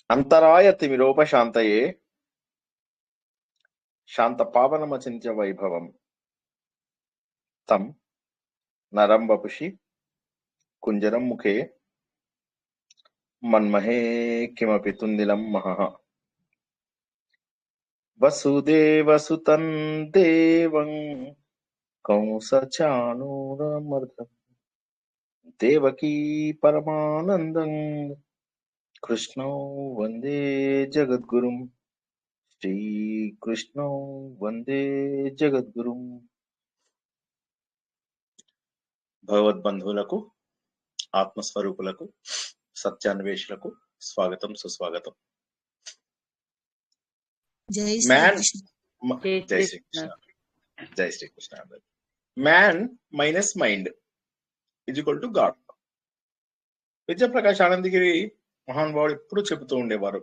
అంతరాయ తిమిరోపశాంతయే శాంతపావనమచింత్య వైభవం తం నరం వపుషి కుంజరం ముఖే మన్మహే కిమపి తుందిలం మహః. వసుదేవసుతం దేవం కంసచాణూరమర్దం దేవకీ పరమానందం కృష్ణో వందే జగద్గురుం. శ్రీకృష్ణో వందే జగద్గురుం. భగవద్బంధువులకు, ఆత్మస్వరూపులకు, సత్యాన్వేషులకు స్వాగతం, సుస్వాగతం. జై మ్యాన్ శ్రీకృష్ణ. జై శ్రీకృష్ణ. జై Srikrishna. Man minus mind is equal to god. Vidyaprakash Anandagiri మహానుభావుడు ఎప్పుడు చెబుతూ ఉండేవారు.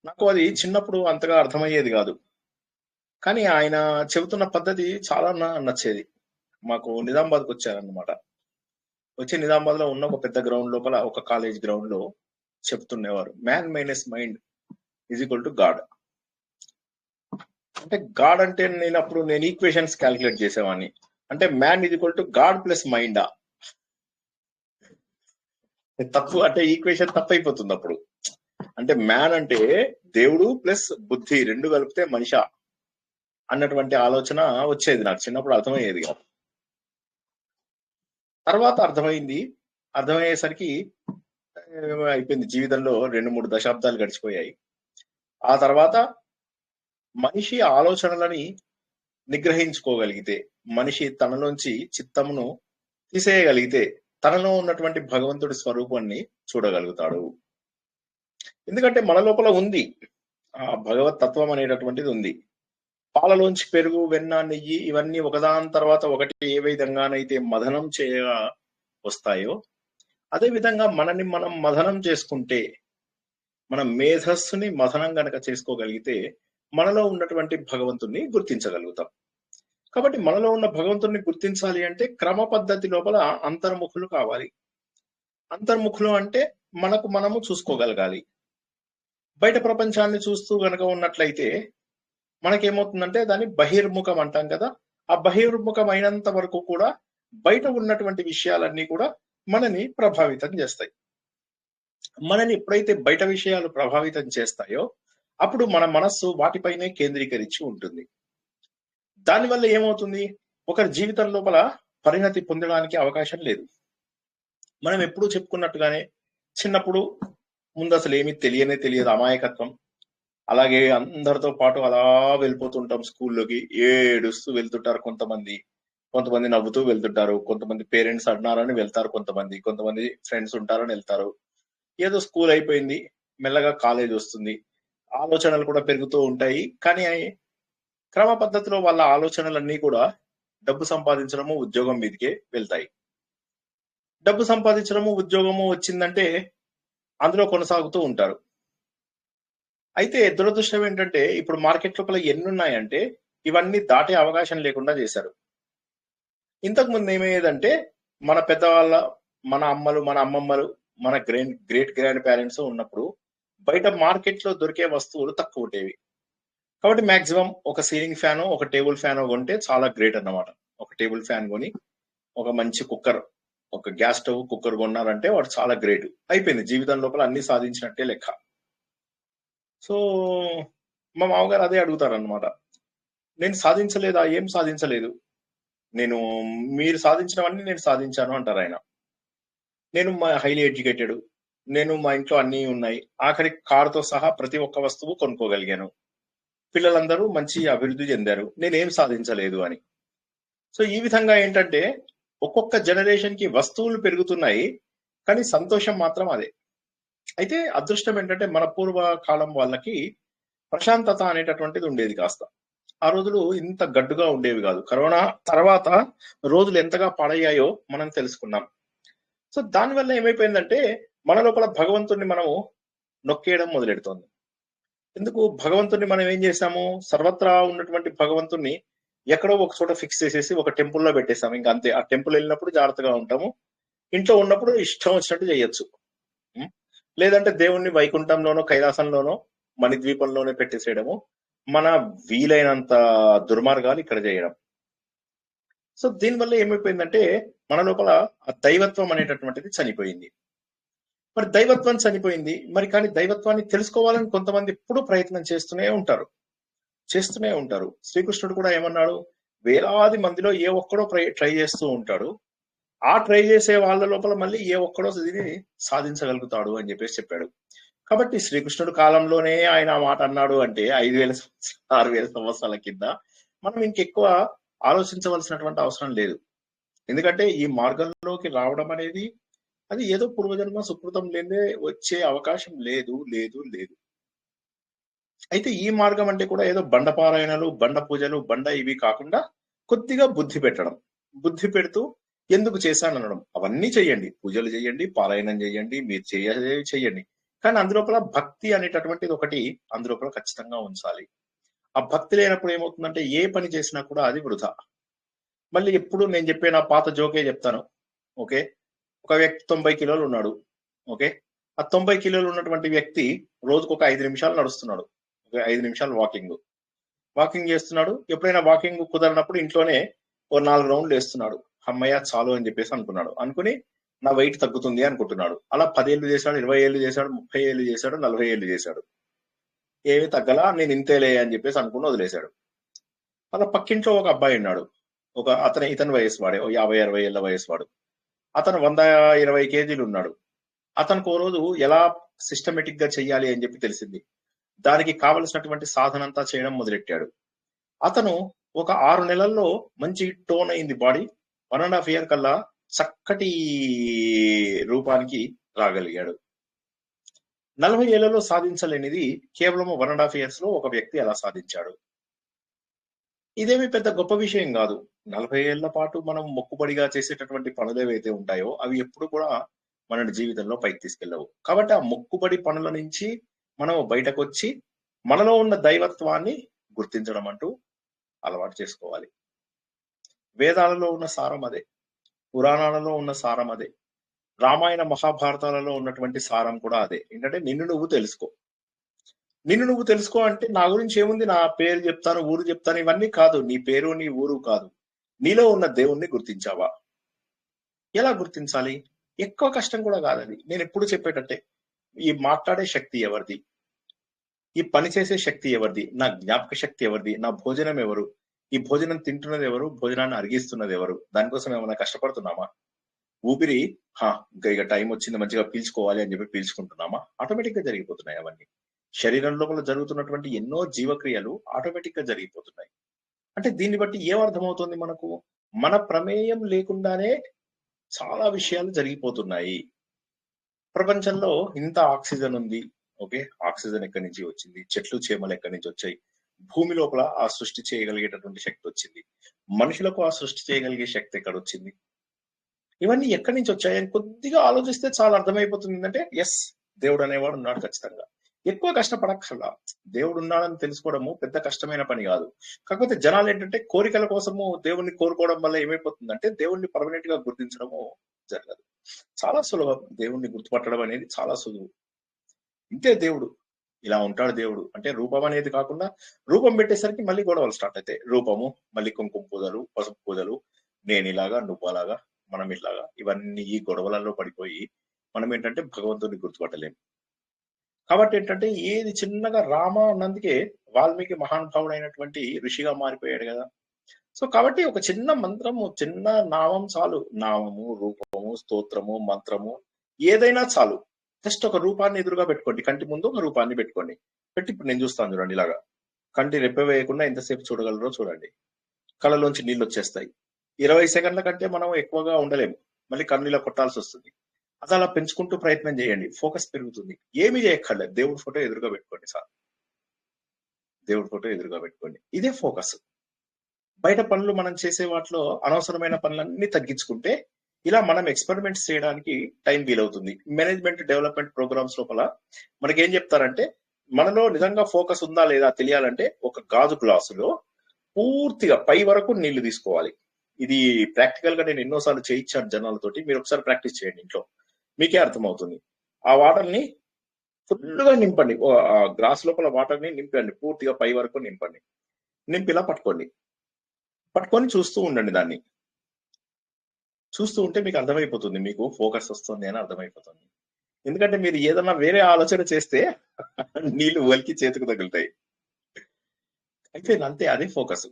నాకు అది చిన్నప్పుడు అంతగా అర్థమయ్యేది కాదు, కానీ ఆయన చెబుతున్న పద్ధతి చాలా నచ్చేది. మాకు నిజామాబాద్కి వచ్చారన్నమాట. వచ్చి నిజామాబాద్ లో ఉన్న ఒక పెద్ద గ్రౌండ్ లోపల, ఒక కాలేజ్ గ్రౌండ్ లో చెప్తుండేవారు, man minus mind is equal to god. అంటే గాడ్ అంటే నేను ఈక్వేషన్స్ క్యాలిక్యులేట్ చేసేవాడిని. అంటే man is equal to god plus మైండా? తప్పు, అంటే ఈక్వేషన్ తప్పు అయిపోతుంది అప్పుడు. అంటే మ్యాన్ అంటే దేవుడు ప్లస్ బుద్ధి రెండు కలిపితే మనిషా అన్నటువంటి ఆలోచన వచ్చేది. నాకు చిన్నప్పుడు అర్థమయ్యేది కాదు. తర్వాత అర్థమయ్యేసరికి అయిపోయింది. జీవితంలో 2-3 దశాబ్దాలు గడిచిపోయాయి. ఆ తర్వాత మనిషి ఆలోచనలని నిగ్రహించుకోగలిగితే, మనిషి తనలోంచి చిత్తమును తీసేయగలిగితే తనలో ఉన్నటువంటి భగవంతుడి స్వరూపాన్ని చూడగలుగుతాడు. ఎందుకంటే మన లోపల ఉంది, ఆ భగవత్ తత్వం అనేటటువంటిది ఉంది. పాలలోంచి పెరుగు, వెన్న, నెయ్యి ఇవన్నీ ఒకదాని తర్వాత ఒకటి ఏ విధంగానైతే మదనం చేయగా వస్తాయో, అదే విధంగా మనని మనం మదనం చేసుకుంటే, మన మేధస్సుని మదనం గనక చేసుకోగలిగితే మనలో ఉన్నటువంటి భగవంతుణ్ణి గుర్తించగలుగుతాం. కాబట్టి మనలో ఉన్న భగవంతుణ్ణి గుర్తించాలి అంటే క్రమ పద్ధతి లోపల అంతర్ముఖులు కావాలి. అంతర్ముఖులు అంటే మనకు మనము చూసుకోగలగాలి. బయట ప్రపంచాన్ని చూస్తూ గనక ఉన్నట్లయితే మనకేమవుతుందంటే దాన్ని బహిర్ముఖం అంటాం కదా. ఆ బహిర్ముఖం అయినంత వరకు కూడా బయట ఉన్నటువంటి విషయాలన్నీ కూడా మనని ప్రభావితం చేస్తాయి. మనని ఎప్పుడైతే బయట విషయాలు ప్రభావితం చేస్తాయో అప్పుడు మన మనస్సు వాటిపైనే కేంద్రీకరించి ఉంటుంది. దానివల్ల ఏమవుతుంది, ఒకరి జీవితం లోపల పరిణతి పొందడానికి అవకాశం లేదు. మనం ఎప్పుడూ చెప్పుకున్నట్టుగానే చిన్నప్పుడు ముందు అసలు ఏమీ తెలియదు, అమాయకత్వం. అలాగే అందరితో పాటు అలా వెళ్ళిపోతుంటాం స్కూల్లోకి, ఏడుస్తూ వెళ్తుంటారు కొంతమంది నవ్వుతూ వెళ్తుంటారు, కొంతమంది పేరెంట్స్ అన్నారని వెళ్తారు, కొంతమంది ఫ్రెండ్స్ ఉంటారని వెళ్తారు. ఏదో స్కూల్ అయిపోయింది, మెల్లగా కాలేజ్ వస్తుంది, ఆలోచనలు కూడా పెరుగుతూ ఉంటాయి. కానీ క్రమ పద్ధతిలో వాళ్ళ ఆలోచనలన్నీ కూడా డబ్బు సంపాదించడము, ఉద్యోగం మీదకే వెళ్తాయి. డబ్బు సంపాదించడము, ఉద్యోగము వచ్చిందంటే అందులో కొనసాగుతూ ఉంటారు. అయితే దురదృష్టం ఏంటంటే ఇప్పుడు మార్కెట్ లోపల ఎన్ని ఉన్నాయంటే ఇవన్నీ దాటే అవకాశం లేకుండా చేశారు. ఇంతకు ముందు ఏమయ్యేదంటే మన పెద్దవాళ్ళ, మన అమ్మలు, మన అమ్మమ్మలు, మన గ్రేట్ గ్రాండ్ పేరెంట్స్ ఉన్నప్పుడు బయట మార్కెట్ లో దొరికే వస్తువులు తక్కువ ఉండేవి. కాబట్టి మాక్సిమం ఒక సీలింగ్ ఫ్యాన్, ఒక టేబుల్ ఫ్యాన్ కొంటే చాలా గ్రేట్ అన్నమాట. ఒక టేబుల్ ఫ్యాన్ కొని, ఒక మంచి కుక్కర్, ఒక గ్యాస్ స్టవ్ కుక్కర్ కొన్నారంటే వాడు చాలా గ్రేట్. అయిపోయింది, జీవితం లోపల అన్ని సాధించినట్టే లెక్క. సో మా మామగారు అదే అడుగుతారు అనమాట, నేను సాధించలేదా? ఏం సాధించలేదు, మీరు సాధించినవన్నీ నేను సాధించాను అంటారు ఆయన. నేను హైలీ ఎడ్యుకేటెడ్, నేను మా ఇంట్లో అన్నీ ఉన్నాయి, ఆఖరి కారుతో సహా ప్రతి ఒక్క వస్తువు కొనుక్కోగలిగాను, పిల్లలందరూ మంచి అభివృద్ధి చెందారు, నేనేం సాధించలేదు అని. సో ఈ విధంగా ఏంటంటే ఒక్కొక్క జనరేషన్ కి వస్తువులు పెరుగుతున్నాయి, కానీ సంతోషం మాత్రం అదే. అయితే అదృష్టం ఏంటంటే మన పూర్వ కాలం వాళ్ళకి ప్రశాంతత అనేటటువంటిది ఉండేది కాస్త. ఆ రోజులు ఇంత గడ్డుగా ఉండేవి కాదు. కరోనా తర్వాత రోజులు ఎంతగా పాడయ్యాయో మనం తెలుసుకున్నాం. సో దానివల్ల ఏమైపోయిందంటే మన లోపల భగవంతుడిని మనము నొక్కేయడం మొదలెడుతోంది. ఎందుకు? భగవంతుడిని మనం ఏం చేసాము, సర్వత్రా ఉన్నటువంటి భగవంతుడిని ఎక్కడో ఒక చోట ఫిక్స్ చేసేసి ఒక టెంపుల్లో పెట్టేసాము. ఇంకా అంతే. ఆ టెంపుల్ వెళ్ళినప్పుడు జాగ్రత్తగా ఉంటాము, ఇంట్లో ఉన్నప్పుడు ఇష్టం వచ్చినట్టు చేయొచ్చు. లేదంటే దేవుణ్ణి వైకుంఠంలోనో కైలాసంలోనో మణిద్వీపంలోనే పెట్టేసేయడము, మన వీలైనంత దుర్మార్గాలు ఇక్కడ చేయడం. సో దీనివల్ల ఏమైపోయిందంటే మన లోపల ఆ దైవత్వం అనేటటువంటిది చనిపోయింది. మరి దైవత్వం చనిపోయింది, మరి కానీ దైవత్వాన్ని తెలుసుకోవాలని కొంతమంది ఎప్పుడూ ప్రయత్నం చేస్తూనే ఉంటారు. శ్రీకృష్ణుడు కూడా ఏమన్నాడు, వేలాది మందిలో ఏ ఒక్కడో ట్రై చేస్తూ ఉంటాడు, ఆ ట్రై చేసే వాళ్ళ లోపల మళ్ళీ ఏ ఒక్కడో దీన్ని సాధించగలుగుతాడు అని చెప్పాడు. కాబట్టి శ్రీకృష్ణుడు కాలంలోనే ఆయన ఆ మాట అన్నాడు అంటే 5,000 6,000 సంవత్సరాల కింద మనం ఇంకెక్కువ ఆలోచించవలసినటువంటి అవసరం లేదు. ఎందుకంటే ఈ మార్గంలోకి రావడం అనేది అది ఏదో పూర్వజన్మ సుకృతం లేదే వచ్చే అవకాశం లేదు. అయితే ఈ మార్గం అంటే కూడా ఏదో బండ పారాయణలు, బండ పూజలు, బండ ఇవి కాకుండా కొద్దిగా బుద్ధి పెట్టడం. బుద్ధి పెడుతూ ఎందుకు చేశాననడం. అవన్నీ చెయ్యండి, పూజలు చేయండి, పారాయణం చేయండి, మీరు చెయ్యండి. కానీ అందులోపల భక్తి అనేటటువంటిది ఒకటి అందులోపల ఖచ్చితంగా ఉంచాలి. ఆ భక్తి లేనప్పుడు ఏమవుతుందంటే ఏ పని చేసినా కూడా అది వృధా. మళ్ళీ ఎప్పుడు నేను చెప్పే నా పాత జోకే చెప్తాను. ఓకే, ఒక వ్యక్తి 90 కిలోలు ఉన్నాడు. ఓకే, ఆ 90 కిలోలు ఉన్నటువంటి వ్యక్తి రోజుకు ఒక 5 నిమిషాలు నడుస్తున్నాడు. 5 నిమిషాలు వాకింగ్ చేస్తున్నాడు. ఎప్పుడైనా వాకింగ్ కుదరనప్పుడు ఇంట్లోనే ఓ 4 రౌండ్లు వేస్తున్నాడు. అమ్మయ్య చాలు అని చెప్పేసి అనుకుని నా వెయిట్ తగ్గుతుంది అనుకుంటున్నాడు. అలా 10 ఏళ్ళు చేశాడు, 20 ఏళ్ళు చేశాడు, 30 ఏళ్ళు చేశాడు, 40 ఏళ్ళు చేశాడు. ఏమి తగ్గలా, నేను ఇంతేలే అని చెప్పేసి అనుకుని వదిలేశాడు. అలా పక్కింట్లో ఒక అబ్బాయి ఉన్నాడు. ఇతని వయసు వాడే, 50-60 ఏళ్ళ వయసు వాడు. అతను 120 కేజీలు ఉన్నాడు. అతనికి ఓ రోజు ఎలా సిస్టమేటిక్ గా చెయ్యాలి అని చెప్పి తెలిసింది. దానికి కావలసినటువంటి సాధన అంతా చేయడం మొదలెట్టాడు. అతను ఒక 6 నెలల్లో మంచి టోన్ అయింది బాడీ. 1.5 year కల్లా చక్కటి రూపానికి రాగలిగాడు. 40 ఏళ్లలో సాధించలేనిది కేవలం 1.5 years లో ఒక వ్యక్తి అలా సాధించాడు. ఇదేమి పెద్ద గొప్ప విషయం కాదు. 40 ఏళ్ల పాటు మనం మొక్కుబడిగా చేసేటటువంటి పనులు ఏవైతే ఉంటాయో అవి ఎప్పుడు కూడా మన జీవితంలో పైకి తీసుకెళ్ళవు. కాబట్టి ఆ మొక్కుబడి పనుల నుంచి మనం బయటకు వచ్చి మనలో ఉన్న దైవత్వాన్ని గుర్తించడం అంటూ అలవాటు చేసుకోవాలి. వేదాలలో ఉన్న సారం అదే, పురాణాలలో ఉన్న సారం అదే, రామాయణ మహాభారతాలలో ఉన్నటువంటి సారం కూడా అదే. ఏంటంటే నిన్ను నువ్వు తెలుసుకో అంటే నా గురించి ఏముంది, నా పేరు చెప్తాను, ఊరు చెప్తాను, ఇవన్నీ కాదు. నీ పేరు నీ ఊరు కాదు, నీలో ఉన్న దేవుణ్ణి గుర్తించావా? ఎలా గుర్తించాలి? ఎక్కువ కష్టం కూడా కాదు అది. నేను ఎప్పుడు చెప్పేటట్టే, ఈ మాట్లాడే శక్తి ఎవరిది, ఈ పని చేసే శక్తి ఎవరిది, నా జ్ఞాపక శక్తి ఎవరిది, నా భోజనం ఎవరు, ఈ భోజనం తింటున్నది ఎవరు, భోజనాన్ని అరిగిస్తున్నది ఎవరు, దానికోసం ఏమైనా కష్టపడుతున్నామా? ఊపిరి ఇక టైం వచ్చింది మంచిగా పీల్చుకోవాలి అని చెప్పి పీల్చుకుంటున్నామా? ఆటోమేటిక్ గా జరిగిపోతున్నాయి అవన్నీ. శరీరం లోపల జరుగుతున్నటువంటి ఎన్నో జీవక్రియలు ఆటోమేటిక్ గా జరిగిపోతున్నాయి. అంటే దీన్ని బట్టి ఏమర్థమవుతుంది మనకు? మన ప్రమేయం లేకుండానే చాలా విషయాలు జరిగిపోతున్నాయి. ప్రపంచంలో ఇంత ఆక్సిజన్ ఉంది. ఓకే, ఆక్సిజన్ ఎక్కడి నుంచి వచ్చింది? చెట్లు చేమలు ఎక్కడి నుంచి వచ్చాయి? భూమి లోపల ఆ సృష్టి చేయగలిగేటటువంటి శక్తి వచ్చింది. మనుషులకు ఆ సృష్టి చేయగలిగే శక్తి ఎక్కడ వచ్చింది? ఇవన్నీ ఎక్కడి నుంచి వచ్చాయని కొద్దిగా ఆలోచిస్తే చాలా అర్థమైపోతుంది. ఏంటంటే ఎస్, దేవుడు అనేవాడు ఉన్నాడు ఖచ్చితంగా. ఎక్కువ కష్టపడక్కర్లా. దేవుడు ఉన్నాడని తెలుసుకోవడము పెద్ద కష్టమైన పని కాదు. కాకపోతే జనాలు ఏంటంటే కోరికల కోసము దేవుణ్ణి కోరుకోవడం వల్ల ఏమైపోతుందంటే దేవుణ్ణి పర్మనెంట్ గా గుర్తించడము జరగదు. చాలా సులభం దేవుణ్ణి గుర్తుపట్టడం అనేది, చాలా సులువు. ఇంతే దేవుడు, ఇలా ఉంటాడు దేవుడు అంటే. రూపం అనేది కాకుండా రూపం పెట్టేసరికి మళ్ళీ గొడవలు స్టార్ట్ అవుతాయి. రూపము, మళ్ళీ కుంకుమ పూజలు, పసుపు పూజలు, నేను ఇలాగా నువ్వు అలాగా, మనం ఇట్లాగా, ఇవన్నీ ఈ గొడవలలో పడిపోయి మనం ఏంటంటే భగవంతుడిని గుర్తుపట్టలేము. కాబట్టి ఏంటంటే ఏది చిన్నగా రామ అన్నందుకే వాల్మీకి మహానుభావుడైనటువంటి ఋషిగా మారిపోయాడు కదా. సో కాబట్టి ఒక చిన్న మంత్రము, చిన్న నామం చాలు. నామము, రూపము, స్తోత్రము, మంత్రము ఏదైనా చాలు. జస్ట్ ఒక రూపాన్ని ఎదురుగా పెట్టుకోండి, కంటి ముందు ఒక రూపాన్ని పెట్టుకోండి. పెట్టి ఇప్పుడు నేను చూస్తాను చూడండి, ఇలాగా కంటి రెప్ప వేయకుండా ఎంతసేపు చూడగలరో చూడండి. కళ్ళలోంచి నీళ్ళు వచ్చేస్తాయి. 20 సెకండ్ల కంటే మనం ఎక్కువగా ఉండలేము, మళ్ళీ కన్నీళ్ళ కొట్టాల్సి వస్తుంది. అది అలా పెంచుకుంటూ ప్రయత్నం చేయండి, ఫోకస్ పెరుగుతుంది. ఏమి చేయక్కర్లేదు, దేవుడి ఫోటో ఎదురుగా పెట్టుకోండి సార్, దేవుడి ఫోటో ఎదురుగా పెట్టుకోండి. ఇదే ఫోకస్. బయట పనులు మనం చేసే వాటిలో అనవసరమైన పనులన్నీ తగ్గించుకుంటే ఇలా మనం ఎక్స్పెరిమెంట్స్ చేయడానికి టైం వీలవుతుంది. మేనేజ్మెంట్ డెవలప్మెంట్ ప్రోగ్రామ్స్ లోపల మనకేం చెప్తారంటే, మనలో నిజంగా ఫోకస్ ఉందా లేదా తెలియాలంటే ఒక గాజు గ్లాసులో పూర్తిగా పై వరకు నీళ్లు తీసుకోవాలి. ఇది ప్రాక్టికల్ గా నేను ఎన్నోసార్లు చేయించాను జనాలతోటి. మీరు ఒకసారి ప్రాక్టీస్ చేయండి ఇంట్లో, మీకే అర్థమవుతుంది. ఆ వాటర్ ని ఫుల్గా నింపండి. గ్లాస్ లోపల వాటర్ని నింపండి, పూర్తిగా పై వరకు నింపండి. నింపి ఇలా పట్టుకోండి. పట్టుకొని చూస్తూ ఉండండి దాన్ని. చూస్తూ ఉంటే మీకు అర్థమైపోతుంది, మీకు ఫోకస్ వస్తుంది అని అర్థమైపోతుంది. ఎందుకంటే మీరు ఏదన్నా వేరే ఆలోచన చేస్తే నీళ్లు ఒలికి చేతికి తగులుతాయి. అయిపోయింది, అంతే. అదే ఫోకస్.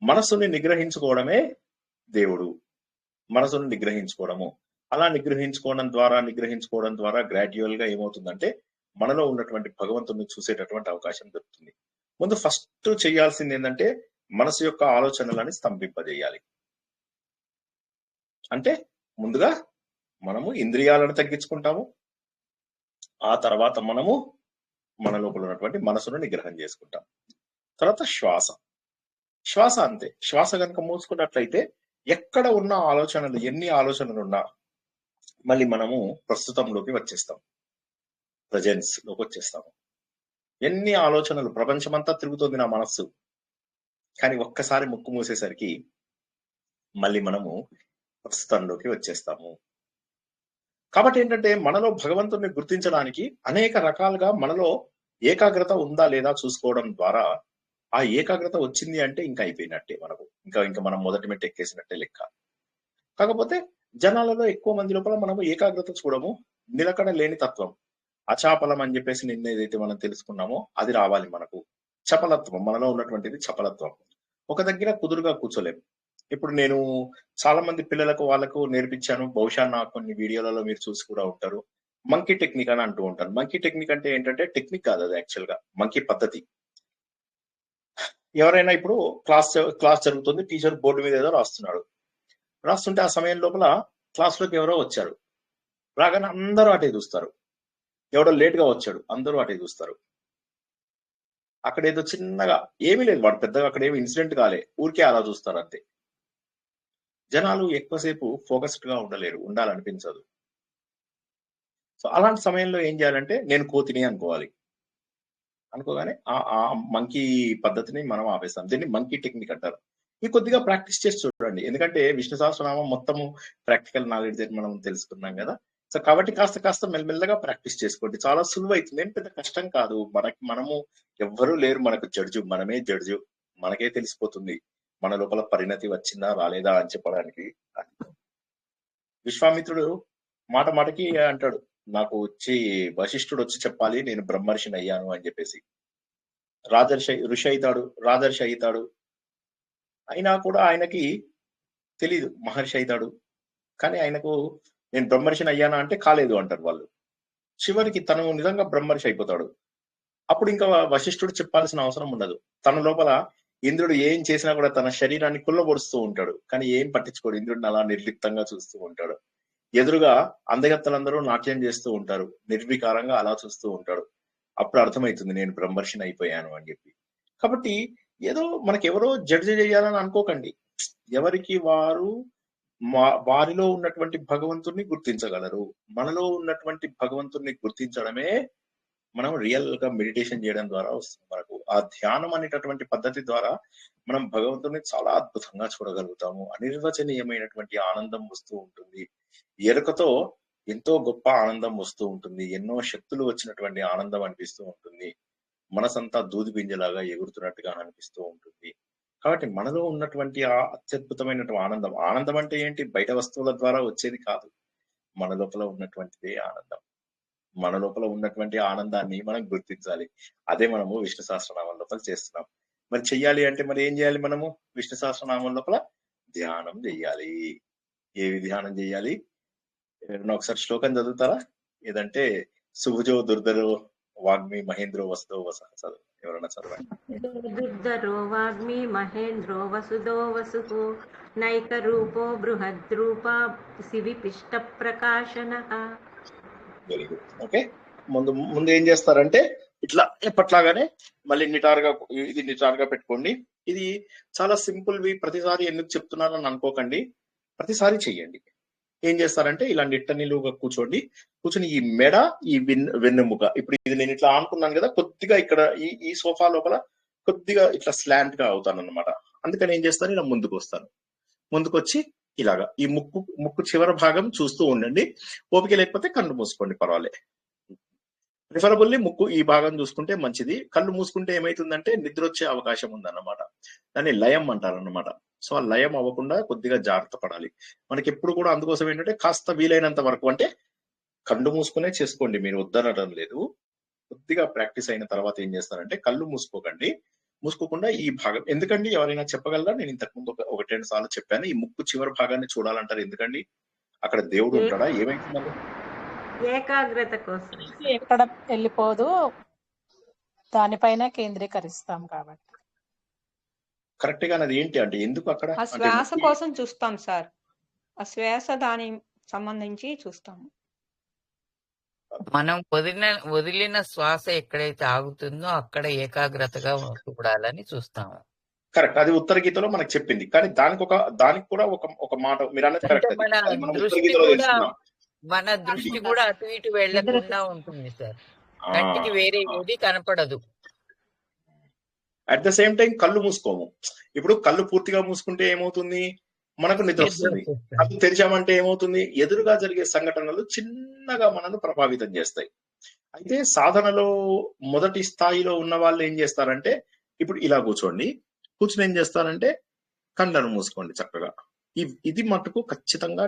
మనస్సుని నిగ్రహించుకోవడమే దేవుడు. మనసును నిగ్రహించుకోవడము. అలా నిగ్రహించుకోవడం ద్వారా గ్రాడ్యువల్ గా ఏమవుతుందంటే మనలో ఉన్నటువంటి భగవంతుని చూసేటటువంటి అవకాశం దొరుకుతుంది. ముందు ఫస్ట్ చేయాల్సింది ఏంటంటే మనసు యొక్క ఆలోచనలని స్తంభింపజేయాలి. అంటే ముందుగా మనము ఇంద్రియాలను తగ్గించుకుంటాము, ఆ తర్వాత మనము మన లోపల ఉన్నటువంటి మనసును నిగ్రహం చేసుకుంటాం. తర్వాత శ్వాస అంతే. శ్వాస కనుక మూసుకున్నట్లయితే ఎక్కడ ఉన్న ఆలోచనలు, ఎన్ని ఆలోచనలు ఉన్నా మళ్ళీ మనము ప్రస్తుతంలోకి వచ్చేస్తాం, ప్రజెన్స్ లోకి వచ్చేస్తాము. ఎన్ని ఆలోచనలు, ప్రపంచమంతా తిరుగుతుంది నా మనస్సు, కానీ ఒక్కసారి ముక్కు మూసేసరికి మళ్ళీ మనము ప్రస్తుతంలోకి వచ్చేస్తాము. కాబట్టి ఏంటంటే మనలో భగవంతుడిని గుర్తించడానికి అనేక రకాలుగా మనలో ఏకాగ్రత ఉందా లేదా చూసుకోవడం ద్వారా, ఆ ఏకాగ్రత వచ్చింది అంటే ఇంకా అయిపోయినట్టే మనకు. ఇంకా మనం మొదటి మెట్టు ఎక్కేసినట్టే లెక్క. కాకపోతే జనాలలో ఎక్కువ మంది లోపల మనము ఏకాగ్రత చూడము, నిలకడ లేని తత్వం, అచాపలం అని చెప్పేసి నిన్న ఏదైతే మనం తెలుసుకున్నామో అది రావాలి మనకు. చపలత్వం, మనలో ఉన్నటువంటిది చపలత్వం. ఒక దగ్గర కుదురుగా కూర్చోలేము. ఇప్పుడు నేను చాలా మంది పిల్లలకు వాళ్ళకు నేర్పించాను, బహుశా నా కొన్ని వీడియోలలో మీరు చూసి కూడా ఉంటారు. మంకీ టెక్నిక్ అని అంటూ ఉంటాను. మంకీ టెక్నిక్ అంటే ఏంటంటే టెక్నిక్ కాదు అది, యాక్చువల్ గా మంకీ పద్ధతి. ఎవరైనా ఇప్పుడు క్లాస్ జరుగుతుంది, టీచర్ బోర్డు మీద ఏదో రాస్తుంటే ఆ సమయం లోపల క్లాస్ లోకి ఎవరో వచ్చారు. రాగానే అందరూ అటే చూస్తారు. ఎవడో లేట్ గా వచ్చాడు, అందరూ అటే చూస్తారు. అక్కడ ఏదో చిన్నగా ఏమీ లేదు, వాడు పెద్దగా అక్కడ ఏమి ఇన్సిడెంట్ కాలే, ఊరికే అలా చూస్తారు అంతే. జనాలు ఎక్కువసేపు ఫోకస్డ్ గా ఉండాలనిపించదు. సో అలాంటి సమయంలో ఏం చేయాలంటే నేను కోతిని అనుకోగానే ఆ మంకీ పద్ధతిని మనం ఆపేస్తాం. దీన్ని మంకీ టెక్నిక్ అంటారు. ఇది కొద్దిగా ప్రాక్టీస్ చేసి చూడండి, ఎందుకంటే విష్ణు సహస్రనామం మొత్తము ప్రాక్టికల్ నాలెడ్జ్ మనం తెలుసుకున్నాం కదా. సో కాబట్టి కాస్త మెల్లమెల్లగా ప్రాక్టీస్ చేసుకోండి, చాలా సులువు అవుతుంది, ఏం పెద్ద కష్టం కాదు. మనము ఎవ్వరూ లేరు మనకు జడ్జు, మనమే జడ్జు. మనకే తెలిసిపోతుంది మన లోపల పరిణతి వచ్చిందా రాలేదా అని చెప్పడానికి. విశ్వామిత్రుడు మాటకి అంటాడు, నాకు వశిష్ఠుడు వచ్చి చెప్పాలి నేను బ్రహ్మర్షిని అయ్యాను అని చెప్పేసి. రాజర్షి అవుతాడు. అయినా కూడా ఆయనకి తెలీదు మహర్షి అవుతాడు. కానీ ఆయనకు నేను బ్రహ్మర్షిని అయ్యానా అంటే కాలేదు అంటారు వాళ్ళు. చివరికి తను నిజంగా బ్రహ్మర్షి అయిపోతాడు. అప్పుడు ఇంకా వశిష్ఠుడు చెప్పాల్సిన అవసరం ఉండదు. తన లోపల ఇంద్రుడు ఏం చేసినా కూడా తన శరీరాన్ని కుళ్ళబొడుస్తూ ఉంటాడు, కానీ ఏం పట్టించుకోడు. ఇంద్రుడిని అలా నిర్లిప్తంగా చూస్తూ ఉంటాడు. ఎదురుగా అందగత్తలందరూ నాట్యం చేస్తూ ఉంటారు, నిర్వికారంగా అలా చూస్తూ ఉంటాడు. అప్పుడు అర్థమవుతుంది నేను బ్రహ్మర్షిని అయిపోయాను అని చెప్పి. కాబట్టి ఏదో మనకెవరో జడ్జి చేయాలని అనుకోకండి. ఎవరికి వారు వారిలో ఉన్నటువంటి భగవంతుణ్ణి గుర్తించగలరు. మనలో ఉన్నటువంటి భగవంతుణ్ణి గుర్తించడమే మనం రియల్ గా మెడిటేషన్ చేయడం ద్వారా వస్తుంది మనకు. ఆ ధ్యానం అనేటటువంటి పద్ధతి ద్వారా మనం భగవంతుని చాలా అద్భుతంగా చూడగలుగుతాము. అనిర్వచనీయమైనటువంటి ఆనందం వస్తూ ఉంటుంది. ఎరుకతో ఎంతో గొప్ప ఆనందం వస్తూ ఉంటుంది. ఎన్నో శక్తులు వచ్చినటువంటి ఆనందం అనిపిస్తూ ఉంటుంది. మనసంతా దూది పింజలాగా ఎగురుతున్నట్టుగా అనిపిస్తూ ఉంటుంది. కాబట్టి మనలో ఉన్నటువంటి ఆ అత్యద్భుతమైనటువంటి ఆనందం అంటే ఏంటి, బయట వస్తువుల ద్వారా వచ్చేది కాదు, మన లోపల ఉన్నటువంటిదే ఆనందం. మన లోపల ఉన్నటువంటి ఆనందాన్ని మనం గుర్తించాలి. అదే మనము విష్ణు సహస్రనామం లోపల చేస్తున్నాం. మరి చెయ్యాలి అంటే మరి ఏం చేయాలి, మనము విష్ణు సహస్రనామం లోపల ధ్యానం చెయ్యాలి. ఏవి ధ్యానం చెయ్యాలి? ఒకసారి శ్లోకం చదువుతారా? ఏదంటే సుభుజో దుర్ధరో వాగ్మి మహేంద్రో వసుదో వసః. ఎవరన్నా చదవండి. దుర్ధరో వాగ్మి మహేంద్రో వసుదో వసుః నైక రూపో బృహద్రూపా శివిపిష్ట ప్రకాశనః. Very good. ఓకే, ముందు ఏం చేస్తారంటే ఇట్లా ఎప్పట్లాగానే మళ్ళీ నిటారుగా పెట్టుకోండి. ఇది చాలా సింపుల్ వి. ప్రతిసారి ఎందుకు చెప్తున్నారని అనుకోకండి, ప్రతిసారి చెయ్యండి. ఏం చేస్తారంటే ఇలా నిట్ట నిలువుగా కూర్చొని ఈ మెడ, ఈ వెన్నెముక, ఇప్పుడు ఇది నేను ఇట్లా ఆనుకున్నాను కదా, కొద్దిగా ఇక్కడ ఈ సోఫా లోపల కొద్దిగా ఇట్లా స్లాంట్ గా అవుతాను అనమాట. అందుకని ఏం చేస్తాను, ఇలా ముందుకొచ్చి ఇలాగా ఈ ముక్కు చివరి భాగం చూస్తూ ఉండండి. ఓపిక లేకపోతే కళ్ళు మూసుకోండి, పర్వాలే. ప్రిఫరబుల్లీ ముక్కు ఈ భాగం చూసుకుంటే మంచిది. కళ్ళు మూసుకుంటే ఏమైతుందంటే నిద్ర వచ్చే అవకాశం ఉందన్నమాట. దాన్ని లయం అంటారన్నమాట. సో ఆ లయం అవ్వకుండా కొద్దిగా జాగ్రత్త పడాలి. మనకి ఎప్పుడు కూడా అందుకోసం ఏంటంటే కాస్త వీలైనంత వరకు అంటే కళ్ళు మూసుకునే చేసుకోండి, మీరు వద్దనడం లేదు. కొద్దిగా ప్రాక్టీస్ అయిన తర్వాత ఏం చేస్తారంటే కళ్ళు మూసుకోకండి. మూసుకోకుండా ఈ భాగం ఎందుకండి ఎవరైనా చెప్పగలరా? నేను ఇంతకు ముందు ఒకటి రెండు సార్లు చెప్పాను, ఈ ముక్కు చివరి భాగాన్ని చూడాలంటారు ఎందుకండి? అక్కడ దేవుడు ఏ- ఉంటాడా? ఏమైతుందండి? ఏకాగ్రత కోసం దృష్టి ఎక్కడ వెళ్ళిపోదు, దానిపైన కేంద్రీకరిస్తాం కాబట్టి. కరెక్ట్ గా అది ఏంటి అంటే ఎందుకు అక్కడ ఆ అంటే శ్వాస ముక్కు కోసం చూస్తాం సార్. ఆ శ్వాస దాని సంబంధించి చూస్తాము. మనం వదిలిన శ్వాస ఎక్కడైతే ఆగుతుందో అక్కడ ఏకాగ్రతగా చూడాలని చూస్తాము. కరెక్ట్, అది ఉత్తర గీతలో మనకు చెప్పింది. కానీ దానికి కూడా ఒక మాట మీరు అన్నది అంటే కరెక్ట్. మన అది మనం ఉత్తర దృష్టి గీతలో కూడా తెలుసుకున్నాం. మన దృష్టి కూడా అటు ఇటు వెళ్లకుండా ఉంటుంది సార్. కంటికి వేరే ఏది కనపడదు. అట్ ద సేమ్ టైం కళ్ళు మూసుకోము. ఇప్పుడు కళ్ళు పూర్తిగా మూసుకుంటే ఏమవుతుంది? మనకు నిద్ర వస్తుంది. కళ్ళు తెరిచామంటే ఏమవుతుంది? ఎదురుగా జరిగే సంఘటనలు చిన్నగా మనల్ని ప్రభావితం చేస్తాయి. అయితే సాధనలో మొదటి స్థాయిలో ఉన్న వాళ్ళు ఏం చేస్తారంటే ఇప్పుడు ఇలా కూర్చోండి, కూర్చుని ఏం చేస్తారంటే కళ్ళను మూసుకోండి చక్కగా. ఇది మటుకు ఖచ్చితంగా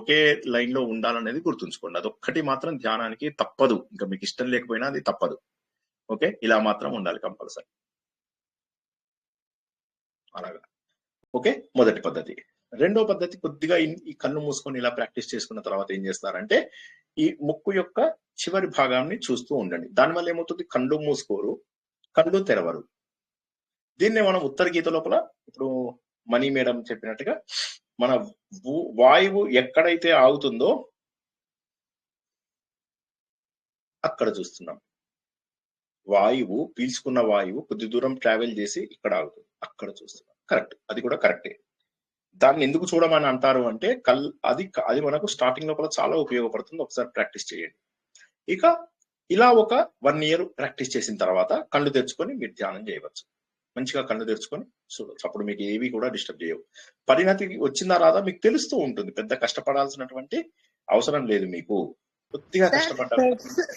ఒకే లైన్ లో ఉండాలనేది గుర్తుంచుకోండి. అదొక్కటి మాత్రం ధ్యానానికి తప్పదు. ఇంకా మీకు ఇష్టం లేకపోయినా అది తప్పదు. ఓకే, ఇలా మాత్రం ఉండాలి కంపల్సరీ. అలాగా. ఓకే, మొదటి పద్ధతి. రెండో పద్ధతి కొద్దిగా ఈ కళ్ళు మూసుకొని ఇలా ప్రాక్టీస్ చేసుకున్న తర్వాత ఏం చేస్తారంటే ఈ ముక్కు యొక్క చివరి భాగాన్ని చూస్తూ ఉండండి. దానివల్ల ఏమవుతుంది? కళ్ళు మూసుకోరు, కళ్ళు తెరవరు. దీన్నే మనం ఉత్తర గీత లోపల ఇప్పుడు మణి మేడం చెప్పినట్టుగా మన వాయువు ఎక్కడైతే ఆగుతుందో అక్కడ చూస్తున్నాం. వాయువు పీల్చుకున్న వాయువు కొద్ది దూరం ట్రావెల్ చేసి ఇక్కడ ఆగుతుంది, అక్కడ చూస్తున్నాం. కరెక్ట్, అది కూడా కరెక్టే. దాన్ని ఎందుకు చూడమని అంటారు అంటే అది మనకు స్టార్టింగ్ లోపల చాలా ఉపయోగపడుతుంది. ఒకసారి ప్రాక్టీస్ చేయండి. ఇక ఇలా ఒక 1 year ప్రాక్టీస్ చేసిన తర్వాత కళ్ళు తెరుచుకొని మీరు ధ్యానం చేయవచ్చు. మంచిగా కళ్ళు తెరుచుకొని చూడవచ్చు. అప్పుడు మీకు ఏవి కూడా డిస్టర్బ్ చేయవు. పరిణతి వచ్చిందా రాదా మీకు తెలుస్తూ ఉంటుంది. పెద్ద కష్టపడాల్సినటువంటి అవసరం లేదు. మీకు కొద్దిగా కష్టపడ్డారు.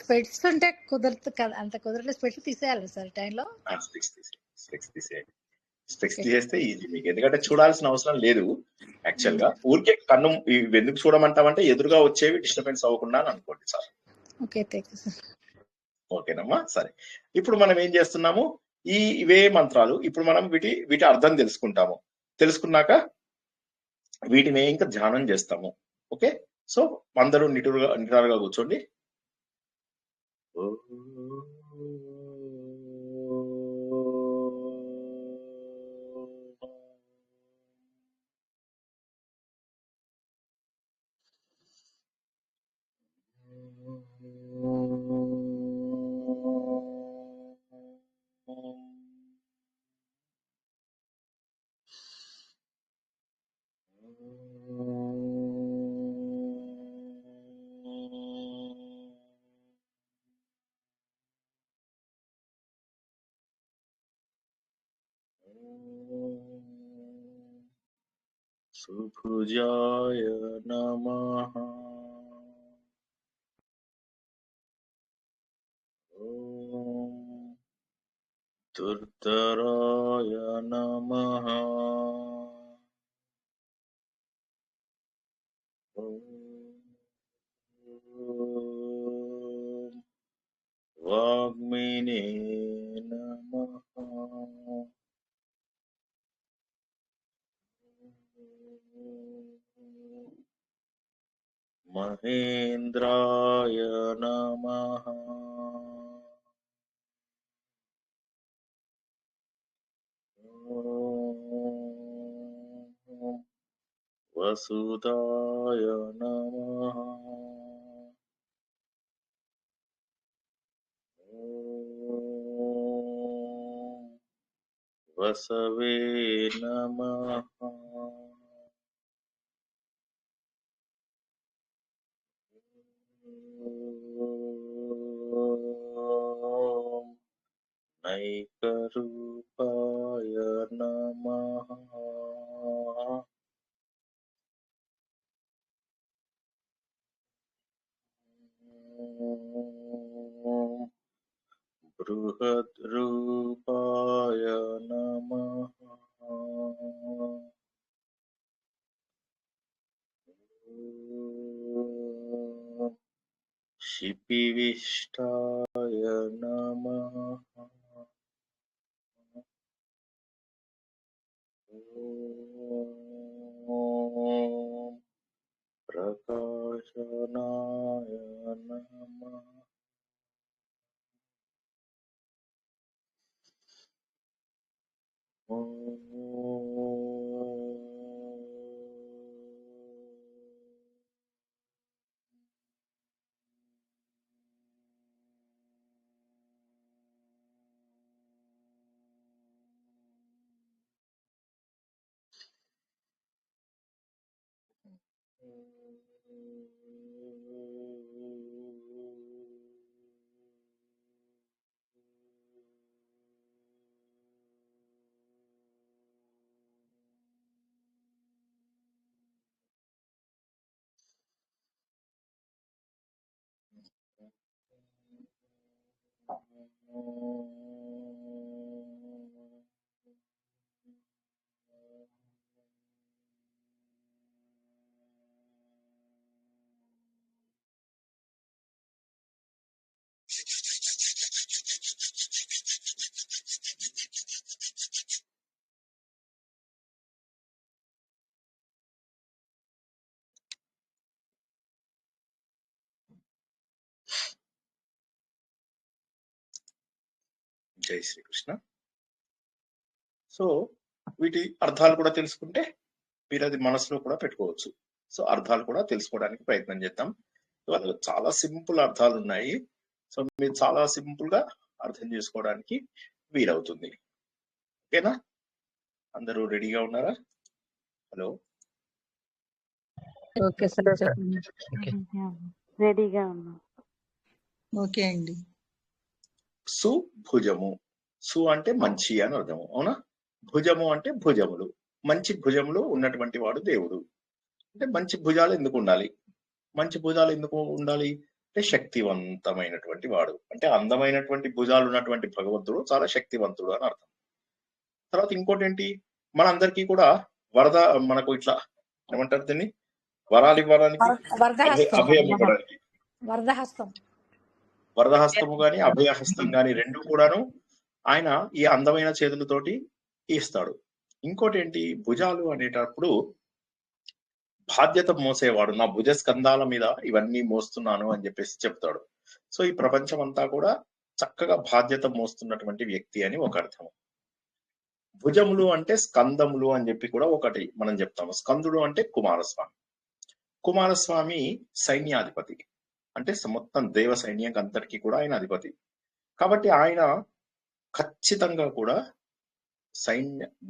స్పెట్స్ ఉంటే కుదరదు కదా, అంత కుదరలేదు. స్పెట్స్ తీసేయాలి సార్ టైంలో. స్పెక్స్ తీసేస్తే ఈజీ మీకు, ఎందుకంటే చూడాల్సిన అవసరం లేదు. యాక్చువల్ గా ఊరికే కన్ను ఎందుకు చూడమంటామంటే ఎదురుగా వచ్చేవి డిస్టర్బెన్స్ అవ్వకుండా అని అనుకోండి సార్. Okay, thank you sir. ఓకేనమ్మా, సరే. ఇప్పుడు మనం ఏం చేస్తున్నాము? ఇవే మంత్రాలు ఇప్పుడు మనం వీటి అర్థం తెలుసుకుంటాము. తెలుసుకున్నాక వీటిని ఇంకా ధ్యానం చేస్తాము. ఓకే, సో అందరూ నిటారుగా కూర్చోండి. సుభుజాయ నమః. ఓం దుర్ధరాయ నమః. ఓం వాగ్మినే నమః. మహేంద్రాయ నమః. వసుదాయ నమః. వసవే నమః. నైకరూపాయ నమః. బృహద్రూపాయ నమః. ఓం శిపివిష్టాయ నమః. ఓం ప్రకాశనాయ నమః. జై శ్రీకృష్ణ. సో వీటి అర్థాలు కూడా తెలుసుకుంటే మీరు అది మనసులో కూడా పెట్టుకోవచ్చు. సో అర్థాలు కూడా తెలుసుకోవడానికి ప్రయత్నం చేద్దాం. ఇవాళ చాలా సింపుల్ అర్థాలు ఉన్నాయి. సో మీరు చాలా సింపుల్ గా అర్థం చేసుకోవడానికి వీలవుతుంది. ఓకేనా? అందరూ రెడీగా ఉన్నారా? Hello, okay sir sir. చెప్పండి. రెడీగా ఉన్నాం. ఓకే అండి. సుభుజము. సు అంటే మంచి అని అర్థము, అవునా? భుజము అంటే భుజములు. మంచి భుజములు ఉన్నటువంటి వాడు దేవుడు. అంటే మంచి భుజాలు ఎందుకు ఉండాలి? మంచి భుజాలు ఎందుకు ఉండాలి అంటే శక్తివంతమైనటువంటి వాడు. అంటే అందమైనటువంటి భుజాలు ఉన్నటువంటి భగవంతుడు చాలా శక్తివంతుడు అని అర్థం. తర్వాత ఇంకోటి ఏంటి, మనందరికీ కూడా మనకు ఇట్లా ఏమంటారు దీన్ని, వరాలు ఇవ్వడానికి, వరదహస్తం అభయం ఇవ్వడానికి వరదహస్తం వరదహస్తము గాని అభయహస్తం గాని రెండు కూడాను ఆయన ఈ అందమైన చేతులతోటి ఇస్తాడు. ఇంకోటి ఏంటి, భుజాలు అనేటప్పుడు బాధ్యత మోసేవాడు. నా భుజ స్కంధాల మీద ఇవన్నీ మోస్తున్నాను అని చెప్పేసి చెప్తాడు. సో ఈ ప్రపంచం అంతా కూడా చక్కగా బాధ్యత మోస్తున్నటువంటి వ్యక్తి అని ఒక అర్థం. భుజములు అంటే స్కందములు అని చెప్పి కూడా ఒకటి మనం చెప్తాము. స్కందుడు అంటే కుమారస్వామి. కుమారస్వామి సైన్యాధిపతి, అంటే మొత్తం దేవ సైన్యం అంతటికీ కూడా ఆయన అధిపతి. కాబట్టి ఆయన ఖచ్చితంగా కూడా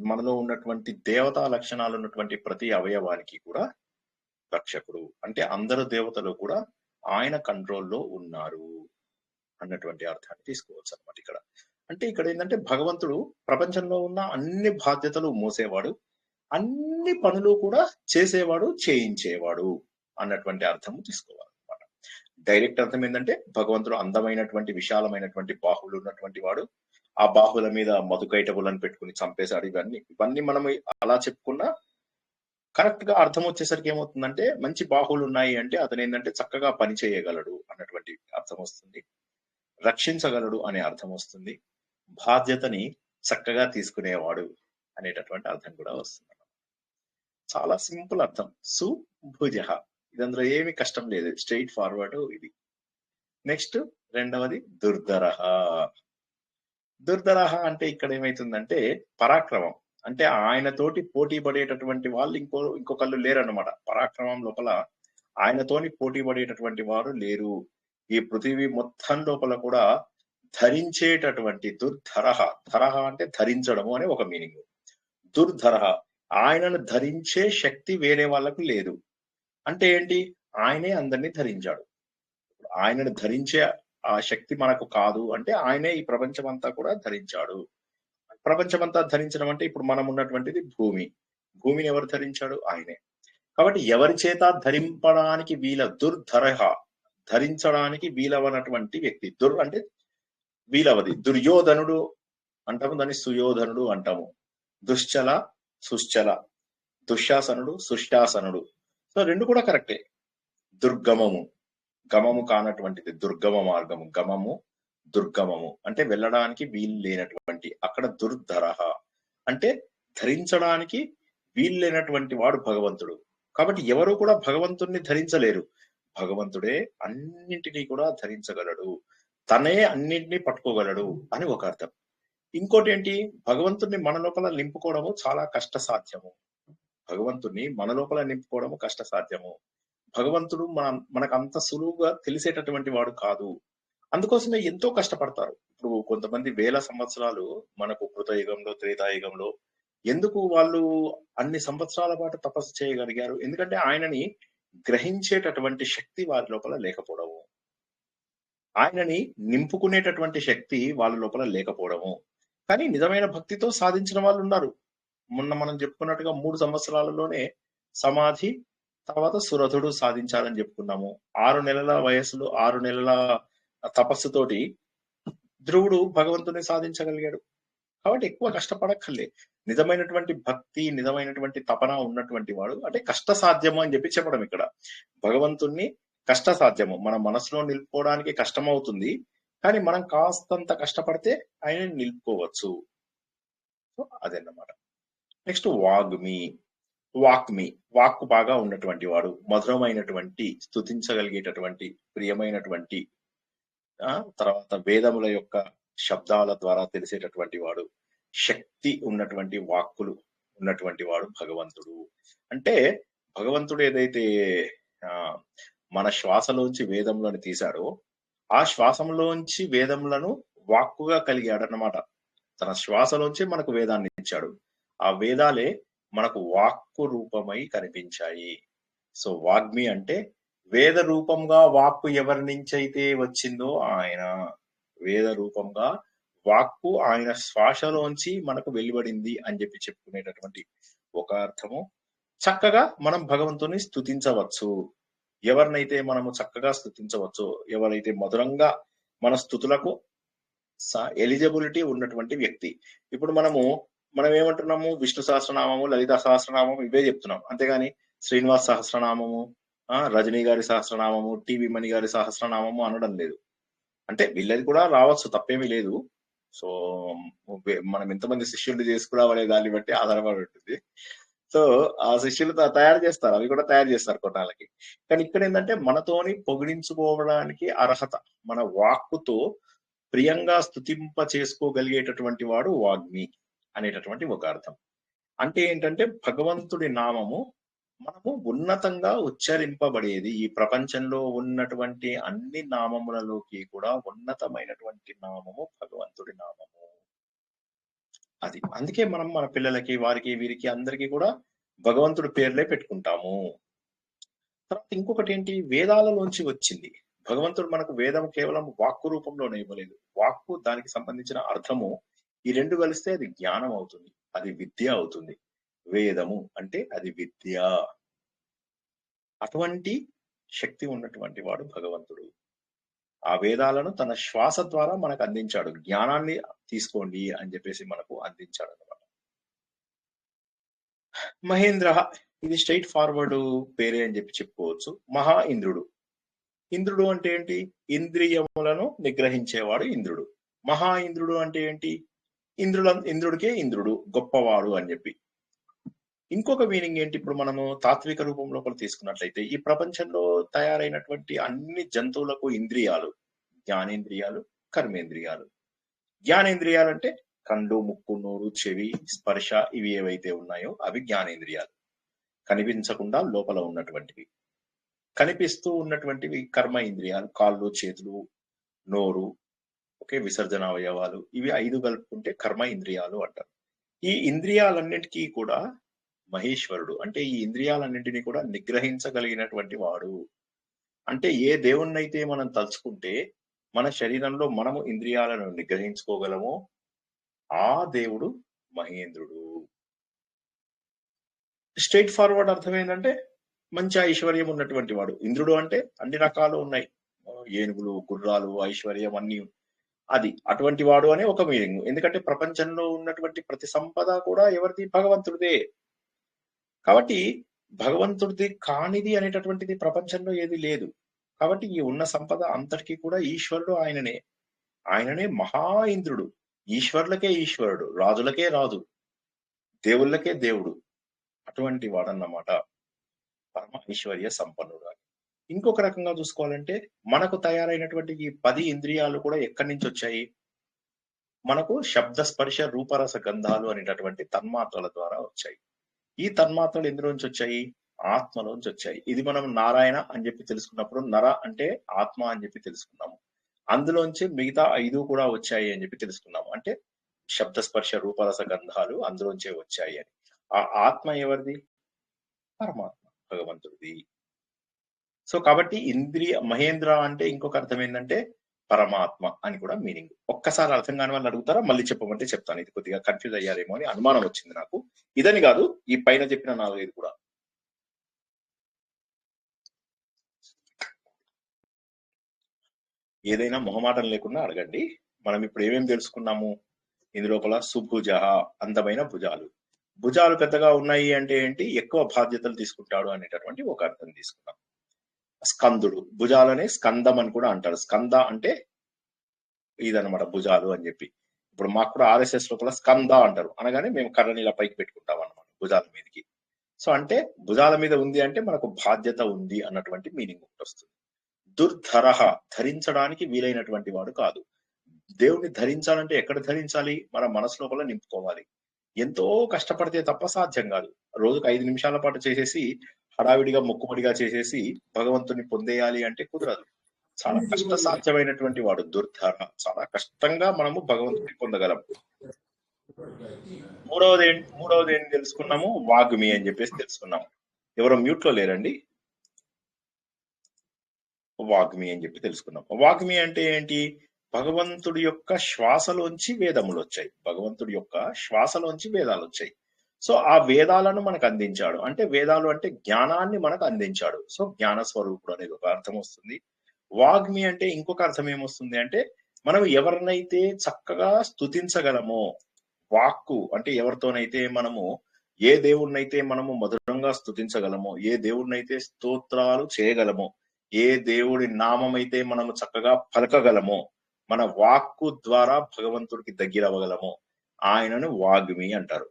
మనలో ఉన్నటువంటి దేవతా లక్షణాలు ఉన్నటువంటి ప్రతి అవయవానికి కూడా రక్షకుడు. అంటే అందరు దేవతలు కూడా ఆయన కంట్రోల్లో ఉన్నారు అన్నటువంటి అర్థాన్ని తీసుకోవచ్చు అనమాట ఇక్కడ. అంటే ఇక్కడ ఏంటంటే భగవంతుడు ప్రపంచంలో ఉన్న అన్ని బాధ్యతలు మోసేవాడు, అన్ని పనులు కూడా చేసేవాడు, చేయించేవాడు అన్నటువంటి అర్థము తీసుకోవాలి అనమాట. డైరెక్ట్ అర్థం ఏంటంటే భగవంతుడు అందమైనటువంటి విశాలమైనటువంటి బాహువులు ఉన్నటువంటి వాడు. ఆ బాహువుల మీద మధుకైటబులను పెట్టుకుని చంపేశాడు. ఇవన్నీ మనం అలా చెప్పుకున్నా కరెక్ట్ గా అర్థం వచ్చేసరికి ఏమవుతుందంటే మంచి బాహువులు ఉన్నాయి అంటే అతను ఏంటంటే చక్కగా పని చేయగలడు అన్నటువంటి అర్థం వస్తుంది, రక్షించగలడు అనే అర్థం వస్తుంది, బాధ్యతని చక్కగా తీసుకునేవాడు అనేటటువంటి అర్థం కూడా వస్తుంది. చాలా సింపుల్ అర్థం, సుభుజ. ఇదందులో ఏమి కష్టం లేదు, స్ట్రైట్ ఫార్వర్డ్ ఇది. నెక్స్ట్ రెండవది దుర్ధరః. దుర్ధరః అంటే ఇక్కడ ఏమైతుందంటే పరాక్రమం. అంటే ఆయనతోటి పోటీ పడేటటువంటి వాళ్ళు ఇంకొకళ్ళు లేరన్నమాట. పరాక్రమం లోపల ఆయనతోని పోటీ పడేటటువంటి వారు లేరు. ఈ పృథివీ మొత్తం లోపల కూడా ధరించేటటువంటి దుర్ధరః. ధరః అంటే ధరించడము అనే ఒక మీనింగ్. దుర్ధరః, ఆయనను ధరించే శక్తి వేరే వాళ్ళకు లేదు. అంటే ఏంటి, ఆయనే అందరినీ ధరించాడు. ఆయనను ధరించే ఆ శక్తి మనకు కాదు అంటే ఆయనే ఈ ప్రపంచం అంతా కూడా ధరించాడు. ప్రపంచమంతా ధరించడం అంటే ఇప్పుడు మనం ఉన్నటువంటిది భూమి. భూమిని ఎవరు ధరించాడు? ఆయనే. కాబట్టి ఎవరి చేత ధరింపడానికి దుర్ధరః, ధరించడానికి వీలవనటువంటి వ్యక్తి. దుర్ అంటే వీలవది. దుర్యోధనుడు అంటాము, దాన్ని సుయోధనుడు అంటాము. దుశ్చల, సుశ్చల, దుశ్శాసనుడు, సుశాసనుడు. సో రెండు కూడా కరెక్టే. దుర్గమము, గమము కానటువంటిది దుర్గమ మార్గము. గమము, దుర్గమము అంటే వెళ్ళడానికి వీలు లేనటువంటి. అక్కడ దుర్ధరహ అంటే ధరించడానికి వీలు లేనటువంటి వాడు భగవంతుడు. కాబట్టి ఎవరు కూడా భగవంతుణ్ణి ధరించలేరు. భగవంతుడే అన్నింటినీ కూడా ధరించగలడు, తనే అన్నింటినీ పట్టుకోగలడు అని ఒక అర్థం. ఇంకోటి ఏంటి, భగవంతుణ్ణి మన లోపల నింపుకోవడము చాలా కష్ట సాధ్యము. భగవంతుణ్ణి మన లోపల నింపుకోవడము కష్ట సాధ్యము. భగవంతుడు మనకు అంత సులువుగా తెలిసేటటువంటి వాడు కాదు. అందుకోసమే ఎంతో కష్టపడతారు. ఇప్పుడు కొంతమంది వేల సంవత్సరాలు మనకు కృతయుగంలో, త్రేతాయుగంలో ఎందుకు వాళ్ళు అన్ని సంవత్సరాల పాటు తపస్సు చేయగలిగారు? ఎందుకంటే ఆయనని గ్రహించేటటువంటి శక్తి వారి లోపల లేకపోవడము, ఆయనని నింపుకునేటటువంటి శక్తి వాళ్ళ లోపల లేకపోవడము. కానీ నిజమైన భక్తితో సాధించిన వాళ్ళు ఉన్నారు. మొన్న మనం చెప్పుకున్నట్టుగా 3 సంవత్సరాలలోనే సమాధి, తర్వాత సురథుడు సాధించాలని చెప్పుకున్నాము. 6 నెలల వయసులో 6 నెలల తపస్సుతోటి ధ్రువుడు భగవంతుని సాధించగలిగాడు. కాబట్టి ఎక్కువ కష్టపడక్కర్లే. నిజమైనటువంటి భక్తి, నిజమైనటువంటి తపన ఉన్నటువంటి వాడు అంటే కష్ట సాధ్యము అని చెప్పడం ఇక్కడ. భగవంతుణ్ణి కష్ట సాధ్యము మన మనసులో నిలుపుకోవడానికి కష్టం అవుతుంది, కానీ మనం కాస్తంత కష్టపడితే ఆయన నిలుపుకోవచ్చు. సో అదన్నమాట. నెక్స్ట్ వాగ్మి. వాక్కు బాగా ఉన్నటువంటి వాడు, మధురమైనటువంటి, స్తుతించగలిగేటటువంటి, ప్రియమైనటువంటి, తర్వాత వేదముల యొక్క శబ్దాల ద్వారా తెలిసేటటువంటి వాడు, శక్తి ఉన్నటువంటి వాక్కులు ఉన్నటువంటి వాడు భగవంతుడు. అంటే భగవంతుడు ఏదైతే మన శ్వాసలోంచి వేదములను తీశాడో, ఆ శ్వాసంలోంచి వేదములను వాక్కుగా కలిగాడన్నమాట. తన శ్వాసలోంచి మనకు వేదాన్ని ఇచ్చాడు. ఆ వేదాలే మనకు వాక్కు రూపమై కనిపించాయి. సో వాగ్మి అంటే వేద రూపంగా వాక్కు ఎవరి నుంచి అయితే వచ్చిందో ఆయన. వేద రూపంగా వాక్కు ఆయన శ్వాసలోంచి మనకు వెలువడింది అని చెప్పుకునేటటువంటి ఒక అర్థము. చక్కగా మనం భగవంతుని స్తుతించవచ్చు. ఎవరినైతే మనము చక్కగా స్తుతించవచ్చు, ఎవరైతే మధురంగా మన స్తుతులకు ఎలిజిబిలిటీ ఉన్నటువంటి వ్యక్తి. ఇప్పుడు మనం ఏమంటున్నాము, విష్ణు సహస్రనామము, లలిత సహస్రనామము ఇవే చెప్తున్నాం. అంతేగాని శ్రీనివాస్ సహస్రనామము, రజనీ గారి సహస్రనామము, టీవీ మణి గారి సహస్రనామము అనడం లేదు. అంటే వీళ్ళది కూడా రావచ్చు, తప్పేమీ లేదు. సో మనం ఎంతమంది శిష్యులు చేసుకురావనే దాన్ని బట్టి ఆధారపడి ఉంటుంది. సో ఆ శిష్యులు తయారు చేస్తారు, అవి కూడా తయారు చేస్తారు కొన్నాళ్ళకి. కానీ ఇక్కడ ఏంటంటే మనతోని పొగిడించుకోవడానికి అర్హత, మన వాక్కుతో ప్రియంగా స్తుతింప చేసుకోగలిగేటటువంటి వాడు వాగ్మి అనేటటువంటి ఒక అర్థం. అంటే ఏంటంటే భగవంతుడి నామము మనము ఉన్నతంగా ఉచ్చరింపబడేది. ఈ ప్రపంచంలో ఉన్నటువంటి అన్ని నామములలోకి కూడా ఉన్నతమైనటువంటి నామము భగవంతుడి నామము. అది అందుకే మనం మన పిల్లలకి, వారికి, వీరికి, అందరికీ కూడా భగవంతుడి పేర్లే పెట్టుకుంటాము. తర్వాత ఇంకొకటి ఏంటి, వేదాలలోంచి వచ్చింది. భగవంతుడు మనకు వేదం కేవలం వాక్కు రూపంలోనే ఇవ్వలేదు. వాక్కు, దానికి సంబంధించిన అర్థము, ఈ రెండు కలిస్తే అది జ్ఞానం అవుతుంది, అది విద్య అవుతుంది. వేదము అంటే అది విద్య. అటువంటి శక్తి ఉన్నటువంటి వాడు భగవంతుడు. ఆ వేదాలను తన శ్వాస ద్వారా మనకు అందించాడు. జ్ఞానాన్ని తీసుకోండి అని మనకు అందించాడు అనమాట. మహేంద్ర, ఇది స్ట్రైట్ ఫార్వర్డ్ పేరే అని చెప్పుకోవచ్చు. మహా ఇంద్రుడు. ఇంద్రుడు అంటే ఏంటి? ఇంద్రియములను నిగ్రహించేవాడు ఇంద్రుడు. మహా ఇంద్రుడు అంటే ఏంటి? ఇంద్రుడికే ఇంద్రుడు గొప్పవాడు అని చెప్పి. ఇంకొక మీనింగ్ ఏంటి, ఇప్పుడు మనము తాత్విక రూపంలో కూడా తీసుకున్నట్లయితే, ఈ ప్రపంచంలో తయారైనటువంటి అన్ని జంతువులకు ఇంద్రియాలు, జ్ఞానేంద్రియాలు, కర్మేంద్రియాలు. జ్ఞానేంద్రియాలు అంటే కళ్ళు, ముక్కు, నోరు, చెవి, స్పర్శ, ఇవి ఏవైతే ఉన్నాయో అవి జ్ఞానేంద్రియాలు. కనిపించకుండా లోపల ఉన్నటువంటివి. కనిపిస్తూ ఉన్నటువంటివి కర్మ ఇంద్రియాలు, కాళ్ళు, చేతులు, నోరు, విసర్జన అవయవాలు, ఇవి 5 కలుపుకుంటే కర్మ ఇంద్రియాలు అంటారు. ఈ ఇంద్రియాలన్నిటికీ కూడా మహేశ్వరుడు అంటే ఈ ఇంద్రియాలన్నింటినీ కూడా నిగ్రహించగలిగినటువంటి వాడు. అంటే ఏ దేవుణ్ణైతే మనం తలుచుకుంటే మన శరీరంలో మనము ఇంద్రియాలను నిగ్రహించుకోగలమో ఆ దేవుడు మహేంద్రుడు. స్ట్రైట్ ఫార్వర్డ్ అర్థం ఏంటంటే మంచి ఐశ్వర్యం ఉన్నటువంటి వాడు. ఇంద్రుడు అంటే అన్ని రకాలు ఉన్నాయి, ఏనుగులు, గుర్రాలు, ఐశ్వర్యం, అది అటువంటి వాడు అనే ఒక మీనింగ్. ఎందుకంటే ప్రపంచంలో ఉన్నటువంటి ప్రతి సంపద కూడా ఎవరిది? భగవంతుడిదే. కాబట్టి భగవంతుడిది కానిది అనేటటువంటిది ప్రపంచంలో ఏది లేదు. కాబట్టి ఈ ఉన్న సంపద అంతటికీ కూడా ఈశ్వరుడు ఆయననే. ఆయననే మహా ఇంద్రుడు. ఈశ్వరులకే ఈశ్వరుడు, రాజులకే రాజు, దేవుళ్ళకే దేవుడు. అటువంటి వాడన్నమాట పరమ ఐశ్వర్య సంపన్నుడు అని. ఇంకొక రకంగా చూసుకోవాలంటే మనకు తయారైనటువంటి ఈ 10 ఇంద్రియాలు కూడా ఎక్కడి నుంచి వచ్చాయి? మనకు శబ్ద స్పర్శ రూపరస గంధాలు అనేటటువంటి తన్మాత్రల ద్వారా వచ్చాయి. ఈ తన్మాత్రలు ఎందులోంచి వచ్చాయి? ఆత్మలోంచి వచ్చాయి. ఇది మనం నారాయణ అని చెప్పి తెలుసుకున్నప్పుడు నర అంటే ఆత్మ అని చెప్పి తెలుసుకున్నాము. అందులోంచి మిగతా 5 కూడా వచ్చాయి అని చెప్పి తెలుసుకున్నాము. అంటే శబ్ద స్పర్శ రూపరస గంధాలు అందులోంచే వచ్చాయి అని. ఆ ఆత్మ ఎవరిది? పరమాత్మ, భగవంతుడిది. సో కాబట్టి ఇంద్రియ మహేంద్ర అంటే ఇంకొక అర్థం ఏంటంటే పరమాత్మ అని కూడా మీనింగ్. ఒక్కసారి అర్థం కాని వాళ్ళు అడుగుతారా? మళ్ళీ చెప్పమంటే చెప్తాను. ఇది కొద్దిగా కన్ఫ్యూజ్ అయ్యారేమో అని అనుమానం వచ్చింది నాకు. ఇదని కాదు, ఈ పైన చెప్పిన 4-5 కూడా. ఏదైనా మొహమాటం లేకుండా అడగండి. మనం ఇప్పుడు ఏమేమి తెలుసుకున్నాము? ఇందు లోపల సుభుజ, అందమైన భుజాలు. భుజాలు పెద్దగా ఉన్నాయి అంటే ఏంటి? ఎక్కువ బాధ్యతలు తీసుకుంటాడు అనేటటువంటి ఒక అర్థం తీసుకున్నాం. స్కందుడు, భుజాలనే స్కందం అని కూడా అంటారు. స్కంద అంటే ఇదనమాట భుజాలు అని చెప్పి. ఇప్పుడు మాకు కూడా ఆర్ఎస్ఎస్ లోపల స్కంద అంటారు. అనగానే మేము కర్రని ఇలా పైకి పెట్టుకుంటాం అన్నమాట భుజాల మీదకి. సో అంటే భుజాల మీద ఉంది అంటే మనకు బాధ్యత ఉంది అన్నటువంటి మీనింగ్ వస్తుంది. దుర్ధరహ, ధరించడానికి వీలైనటువంటి వాడు కాదు. దేవుణ్ణి ధరించాలంటే ఎక్కడ ధరించాలి? మన మనసు లోపల నింపుకోవాలి. ఎంతో కష్టపడితే తప్ప సాధ్యం కాదు. రోజుకు 5 నిమిషాల పాటు చేసేసి హడావిడిగా మొక్కుబడిగా చేసేసి భగవంతుని పొందేయాలి అంటే కుదరదు. చాలా కష్ట సాధ్యమైనటువంటి వాడు దుర్ధర. చాలా కష్టంగా మనము భగవంతుని పొందగలం. మూడవది ఏం తెలుసుకున్నాము? వాగ్మి అని చెప్పేసి తెలుసుకున్నాము. ఎవరో మ్యూట్ లో లేరండి. వాగ్మి అని చెప్పి తెలుసుకున్నాం. వాగ్మి అంటే ఏంటి? భగవంతుడి యొక్క శ్వాసలోంచి వేదములు వచ్చాయి. భగవంతుడి యొక్క శ్వాసలోంచి వేదాలు వచ్చాయి. సో ఆ వేదాలను మనకు అందించాడు. అంటే వేదాలు అంటే జ్ఞానాన్ని మనకు అందించాడు. సో జ్ఞాన స్వరూపుడు అనేది ఒక అర్థం వస్తుంది. వాగ్మి అంటే ఇంకొక అర్థం ఏమొస్తుంది అంటే మనం ఎవరినైతే చక్కగా స్తుతించగలమో, వాక్కు అంటే ఎవరితోనైతే మనము ఏ దేవుణ్ణైతే మనము మధురంగా స్తుతించగలమో, ఏ దేవుణ్ణైతే స్తోత్రాలు చేయగలమో, ఏ దేవుడి నామం అయితే మనము చక్కగా పలకగలమో, మన వాక్కు ద్వారా భగవంతుడికి దగ్గర అవ్వగలమో ఆయనను వాగ్మి అంటారు.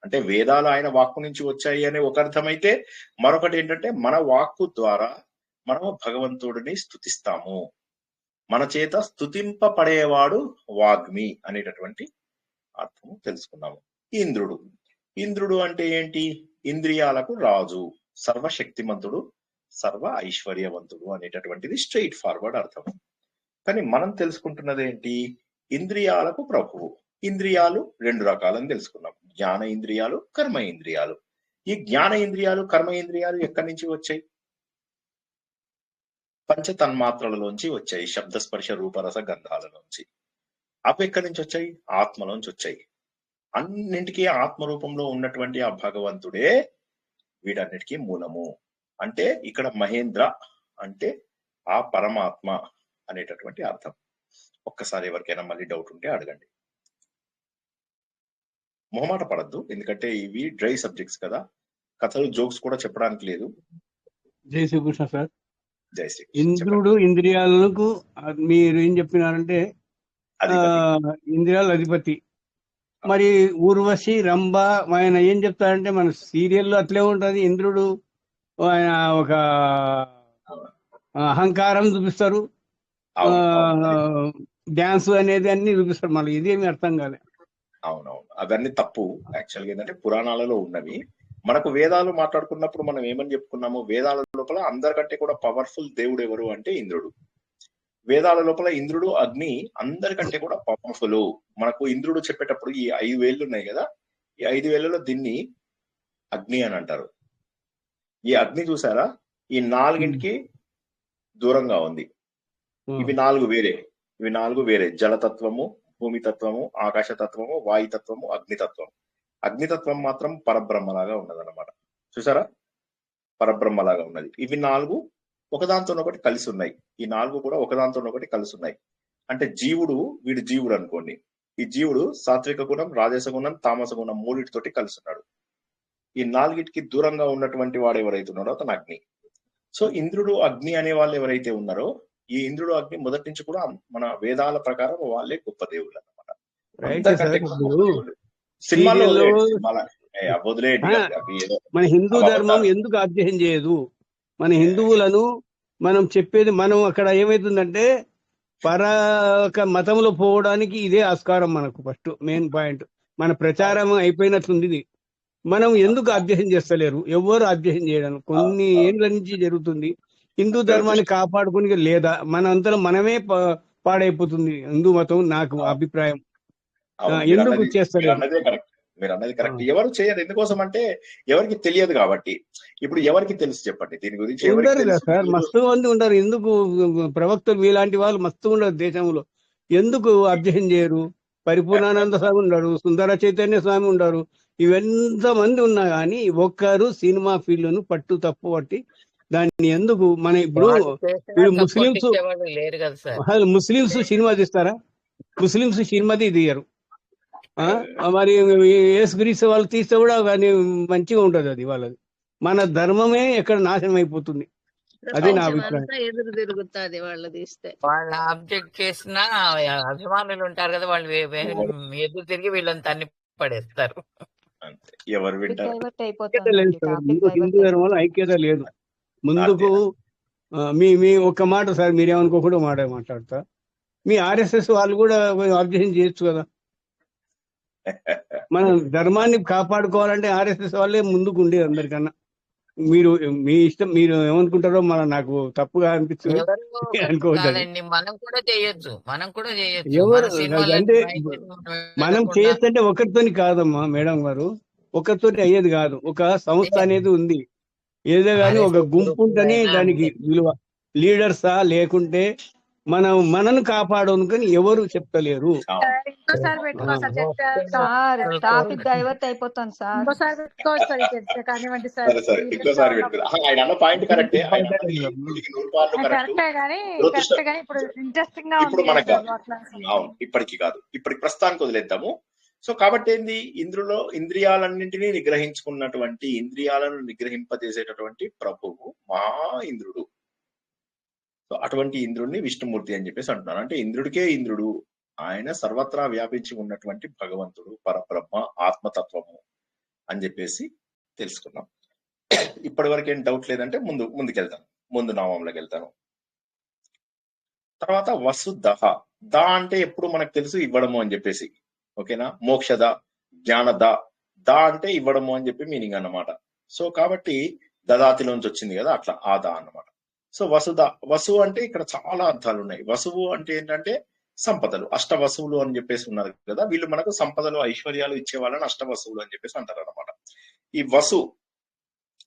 అంటే వేదాలు ఆయన వాక్కు నుంచి వచ్చాయి అనే ఒక అర్థమైతే, మరొకటి ఏంటంటే మన వాక్కు ద్వారా మనము భగవంతుడిని స్తుతిస్తాము. మన చేత స్తుతింపబడేవాడు వాగ్మి అనేటటువంటి అర్థము తెలుసుకున్నాము. ఇంద్రుడు. ఇంద్రుడు అంటే ఏంటి? ఇంద్రియాలకు రాజు, సర్వశక్తిమంతుడు, సర్వ ఐశ్వర్యవంతుడు అనేటటువంటిది స్ట్రైట్ ఫార్వర్డ్ అర్థం. కానీ మనం తెలుసుకుంటున్నది ఏంటి? ఇంద్రియాలకు ప్రభువు. ఇంద్రియాలు 2 రకాలని తెలుసుకున్నాం. జ్ఞాన ఇంద్రియాలు, కర్మ ఇంద్రియాలు. ఈ జ్ఞాన ఇంద్రియాలు, కర్మ ఇంద్రియాలు ఎక్కడి నుంచి వచ్చాయి? పంచ తన్మాత్రలలోంచి వచ్చాయి. శబ్ద స్పర్శ రూపరస గంధాలలోంచి. అవి ఎక్కడి నుంచి వచ్చాయి? ఆత్మలోంచి వచ్చాయి. అన్నింటికీ ఆత్మరూపంలో ఉన్నటువంటి ఆ భగవంతుడే వీటన్నిటికీ మూలము. అంటే ఇక్కడ మహేంద్ర అంటే ఆ పరమాత్మ అనేటటువంటి అర్థం. ఒక్కసారి ఎవరికైనా మళ్ళీ డౌట్ ఉంటే అడగండి. మొహమాట పడద్దు, ఎందుకంటే ఇవి డ్రై సబ్జెక్ట్స్ కదా. కథలు, జోక్స్ కూడా చెప్పడానికి లేదు. జై శ్రీకృష్ణ సార్. జై శ్రీకృష్ణ. ఇంద్రుడు ఇంద్రియాలకు మీరు ఏం చెప్పినారంటే ఇంద్రియాల అధిపతి. మరి ఊర్వశి, రంభ ఆయన ఏం చెప్తారంటే మన సీరియల్లో అట్లే ఉంటది. ఇంద్రుడు ఆయన ఒక అహంకారం చూపిస్తారు, డ్యాన్స్ అనేది అన్ని చూపిస్తారు. మళ్ళీ ఇదేమి అర్థం కాలే. అవునవును, అవన్నీ తప్పు. యాక్చువల్గా ఏంటంటే పురాణాలలో ఉన్నవి. మనకు వేదాలు మాట్లాడుకున్నప్పుడు మనం ఏమని చెప్పుకున్నాము? వేదాల లోపల అందరికంటే కూడా పవర్ఫుల్ దేవుడు ఎవరు అంటే ఇంద్రుడు. వేదాల లోపల ఇంద్రుడు, అగ్ని అందరికంటే కూడా పవర్ఫుల్. మనకు ఇంద్రుడు చెప్పేటప్పుడు ఈ 5 వేళ్ళు ఉన్నాయి కదా, ఈ 5 వేళ్లలో దీన్ని అగ్ని అని అంటారు. ఈ అగ్ని చూసారా, ఈ 4కి దూరంగా ఉంది. ఇవి 4 వేరే. ఇవి 4 వేరే. జలతత్వము, భూమితత్వము, ఆకాశతత్వము, వాయుతత్వము, అగ్నితత్వం. అగ్నితత్వం మాత్రం పరబ్రహ్మలాగా ఉన్నదన్నమాట. చూసారా, పరబ్రహ్మలాగా ఉన్నది. ఇవి 4 ఒకదాంతో ఒకటి కలిసి ఉన్నాయి. ఈ 4 కూడా ఒకదాంతో ఒకటి కలిసి ఉన్నాయి. అంటే జీవుడు, వీడు జీవుడు అనుకోండి. ఈ జీవుడు సాత్విక గుణం, రాజస గుణం, తామస గుణం మూడిటితోటి కలిసి ఉన్నాడు. ఈ నాలుగిటికి దూరంగా ఉన్నటువంటి వాడు ఎవరైతే ఉన్నాడో అతను అగ్ని. సో ఇంద్రుడు, అగ్ని అనే వాళ్ళు ఎవరైతే ఉన్నారో, ఈ ఇంద్రుడు, అగ్ని మొదటి నుంచి కూడా మన వేదాల ప్రకారం వాళ్ళే గొప్ప దేవుళ్ళు అన్నమాట. రైట్ అంతకంటే సార్. గొప్ప ఇప్పుడు దేవుళ్ళు. సినిమాల్లో సీరియల్లో వదిలేయండి, సినిమాల వదిలేయండి, అవి ఏదో మన హిందూ ధర్మం అబద్ధాలు. ఎందుకు అధ్యయనం చేయదు? మన హిందువులను మనం చెప్పేది, మనం అక్కడ ఏమైతుందంటే పరాక మతంలో పోవడానికి ఇదే ఆస్కారం మనకు. ఫస్ట్ మెయిన్ పాయింట్ మన ప్రచారం అయిపోయినట్లుంది ఇది. మనం ఎందుకు అధ్యయనం చేస్తలేరు? ఎవరు అధ్యయనం చేయడం కొన్ని ఏళ్ళ నుంచి జరుగుతుంది. హిందూ ధర్మాన్ని కాపాడుకుని లేదా మన అంతలో మనమే పాడైపోతుంది హిందూ మతం, నాకు అభిప్రాయం. అవును, మీరు ఎందుకు అన్నది చేస్తలేరు? కరెక్ట్. మీరు అన్నది కరెక్ట్. ఎవరు చేయరు. ఎందుకోసం అంటే ఎవరికి తెలియదు కాబట్టి. ఇప్పుడు ఎవరికి తెలుసు చెప్పండి దీని గురించి? ఎవరికి ఉండరు కదా తెలుసు? సార్, మస్తు మంది ఉండరు. ఎందుకు ప్రవక్తలు మీలాంటి వాళ్ళు మస్తు ఉండరు దేశంలో. ఎందుకు అధ్యయనం చేయరు? పరిపూర్ణానంద స్వామి ఉన్నారు, సుందర చైతన్య స్వామి ఉన్నారు, ఇవెంత మంది ఉన్నా కానీ ఒక్కరు సినిమా ఫీల్డ్ ను పట్టు తప్పు పట్టి దాన్ని ఎందుకు మన ఇప్పుడు వాళ్ళు చేసినా వీళ్ళు సపోర్ట్ ముస్లింస్ ఇచ్చేవాళ్ళు లేరు కదా సార్. అసలు ముస్లింస్ సినిమా తీస్తారా? ముస్లింస్ సినిమాది తీయరు. మరి యేసుక్రీస్తు వాళ్ళు తీస్తే కూడా కానీ మంచిగా ఉంటది అది వాళ్ళది. మన ధర్మమే ఎక్కడ నాశనం అయిపోతుంది. అది నా అభిప్రాయం. ఎదురు తిరుగుతుంది వాళ్ళు తీస్తే. వాళ్ళు ఆబ్జెక్ట్ చేసినా అభిమానులు ఉంటారు కదా, వాళ్ళు ఎదురు తిరిగి వీళ్ళని తన్ని పడేస్తారు. అంతే, ఎవరు వింటారు? డైవర్ట్ ఐక్యత లేదు అయిపోతుంది సార్. టాపిక్ ముందు హిందూ ధర్మంలో ఐక్యత లేదు. ముందుకు మీ ఒక్క మాట సార్, మీరేమనుకోకుండా మాట మాట్లాడతా. మీ ఆర్ఎస్ఎస్ వాళ్ళు కూడా అబ్జెక్షన్ చేయొచ్చు కదా. మన ధర్మాన్ని కాపాడుకోవాలంటే ఆర్ఎస్ఎస్ వాళ్ళే ముందుకు ఉండేది అందరికన్నా. మీరు మీ ఇష్టం, మీరు ఏమనుకుంటారో నాకు తప్పుగా అనిపిస్తుంది అనుకోవద్దు. మనం కూడా చేయొచ్చు, మనం కూడా చేయొచ్చు. ఎవరు అంటే మనం చేయొచ్చు అంటే ఒకరితోని కాదమ్మా మేడం గారు, ఒకరితోటి అయ్యేది కాదు. ఒక సంస్థ అనేది ఉంది, ఏదో గాని ఒక గుంపు ఉంటేనే దానికి విలువ. లీడర్సా లేకుంటే మనను కాపాడనుకొని ఎవరు చెప్తలేరు. ఇంకోసారి పెట్టుకోవాలి సార్, టాపిక్ డైవర్ట్ అయిపోతుంది సార్. ఇంకోసారి పెట్టుకోవచ్చు సార్, ఈ చర్చ కానివ్వండి సార్. సరే, ఇంకోసారి పెట్టుకుందాం. ఆయన అన్న పాయింట్ కరెక్టే. ఆయన అన్నది 100% కరెక్ట్. కరెక్టే కానీ ఇప్పుడు ఇంట్రెస్టింగ్ గా ఇప్పుడు ఉంది మనకు కాదు. అట్లా. అవును, ఇప్పటికి కాదు, ఇప్పటికి ప్రస్తుతానికి వదిలేద్దాము. సో కాబట్టి ఏంది, ఇంద్రులో ఇంద్రియాలన్నింటినీ నిగ్రహించుకున్నటువంటి, ఇంద్రియాలను నిగ్రహింపజేసేటటువంటి ప్రభువు మా ఇంద్రుడు. సో అటువంటి ఇంద్రుడిని విష్ణుమూర్తి అని చెప్పేసి అంటున్నారు. అంటే ఇంద్రుడికే ఇంద్రుడు, ఆయన సర్వత్రా వ్యాపించి ఉన్నటువంటి భగవంతుడు, పరబ్రహ్మ, ఆత్మతత్వము అని చెప్పేసి తెలుసుకున్నాం. ఇప్పటి వరకు ఏం డౌట్ లేదంటే ముందుకెళ్తాను, ముందు నామంలోకి వెళ్తాను. తర్వాత వసుదహ. దా అంటే ఎప్పుడు మనకు తెలుసు ఇవ్వడము అని చెప్పేసి, ఓకేనా? మోక్షద, జ్ఞానద. దా అంటే ఇవ్వడము అని చెప్పి మీనింగ్ అన్నమాట. సో కాబట్టి దదాతిలోంచి వచ్చింది కదా, అట్లా ఆ దా అన్నమాట. సో వసుద, వసువు అంటే ఇక్కడ చాలా అర్థాలు ఉన్నాయి. వసువు అంటే ఏంటంటే సంపదలు, అష్ట వసువులు అని చెప్పేసి ఉన్నారు కదా, వీళ్ళు మనకు సంపదలు, ఐశ్వర్యాలు ఇచ్చే వాళ్ళని అష్ట వసువులు అని చెప్పేసి అంటారు అనమాట. ఈ వసు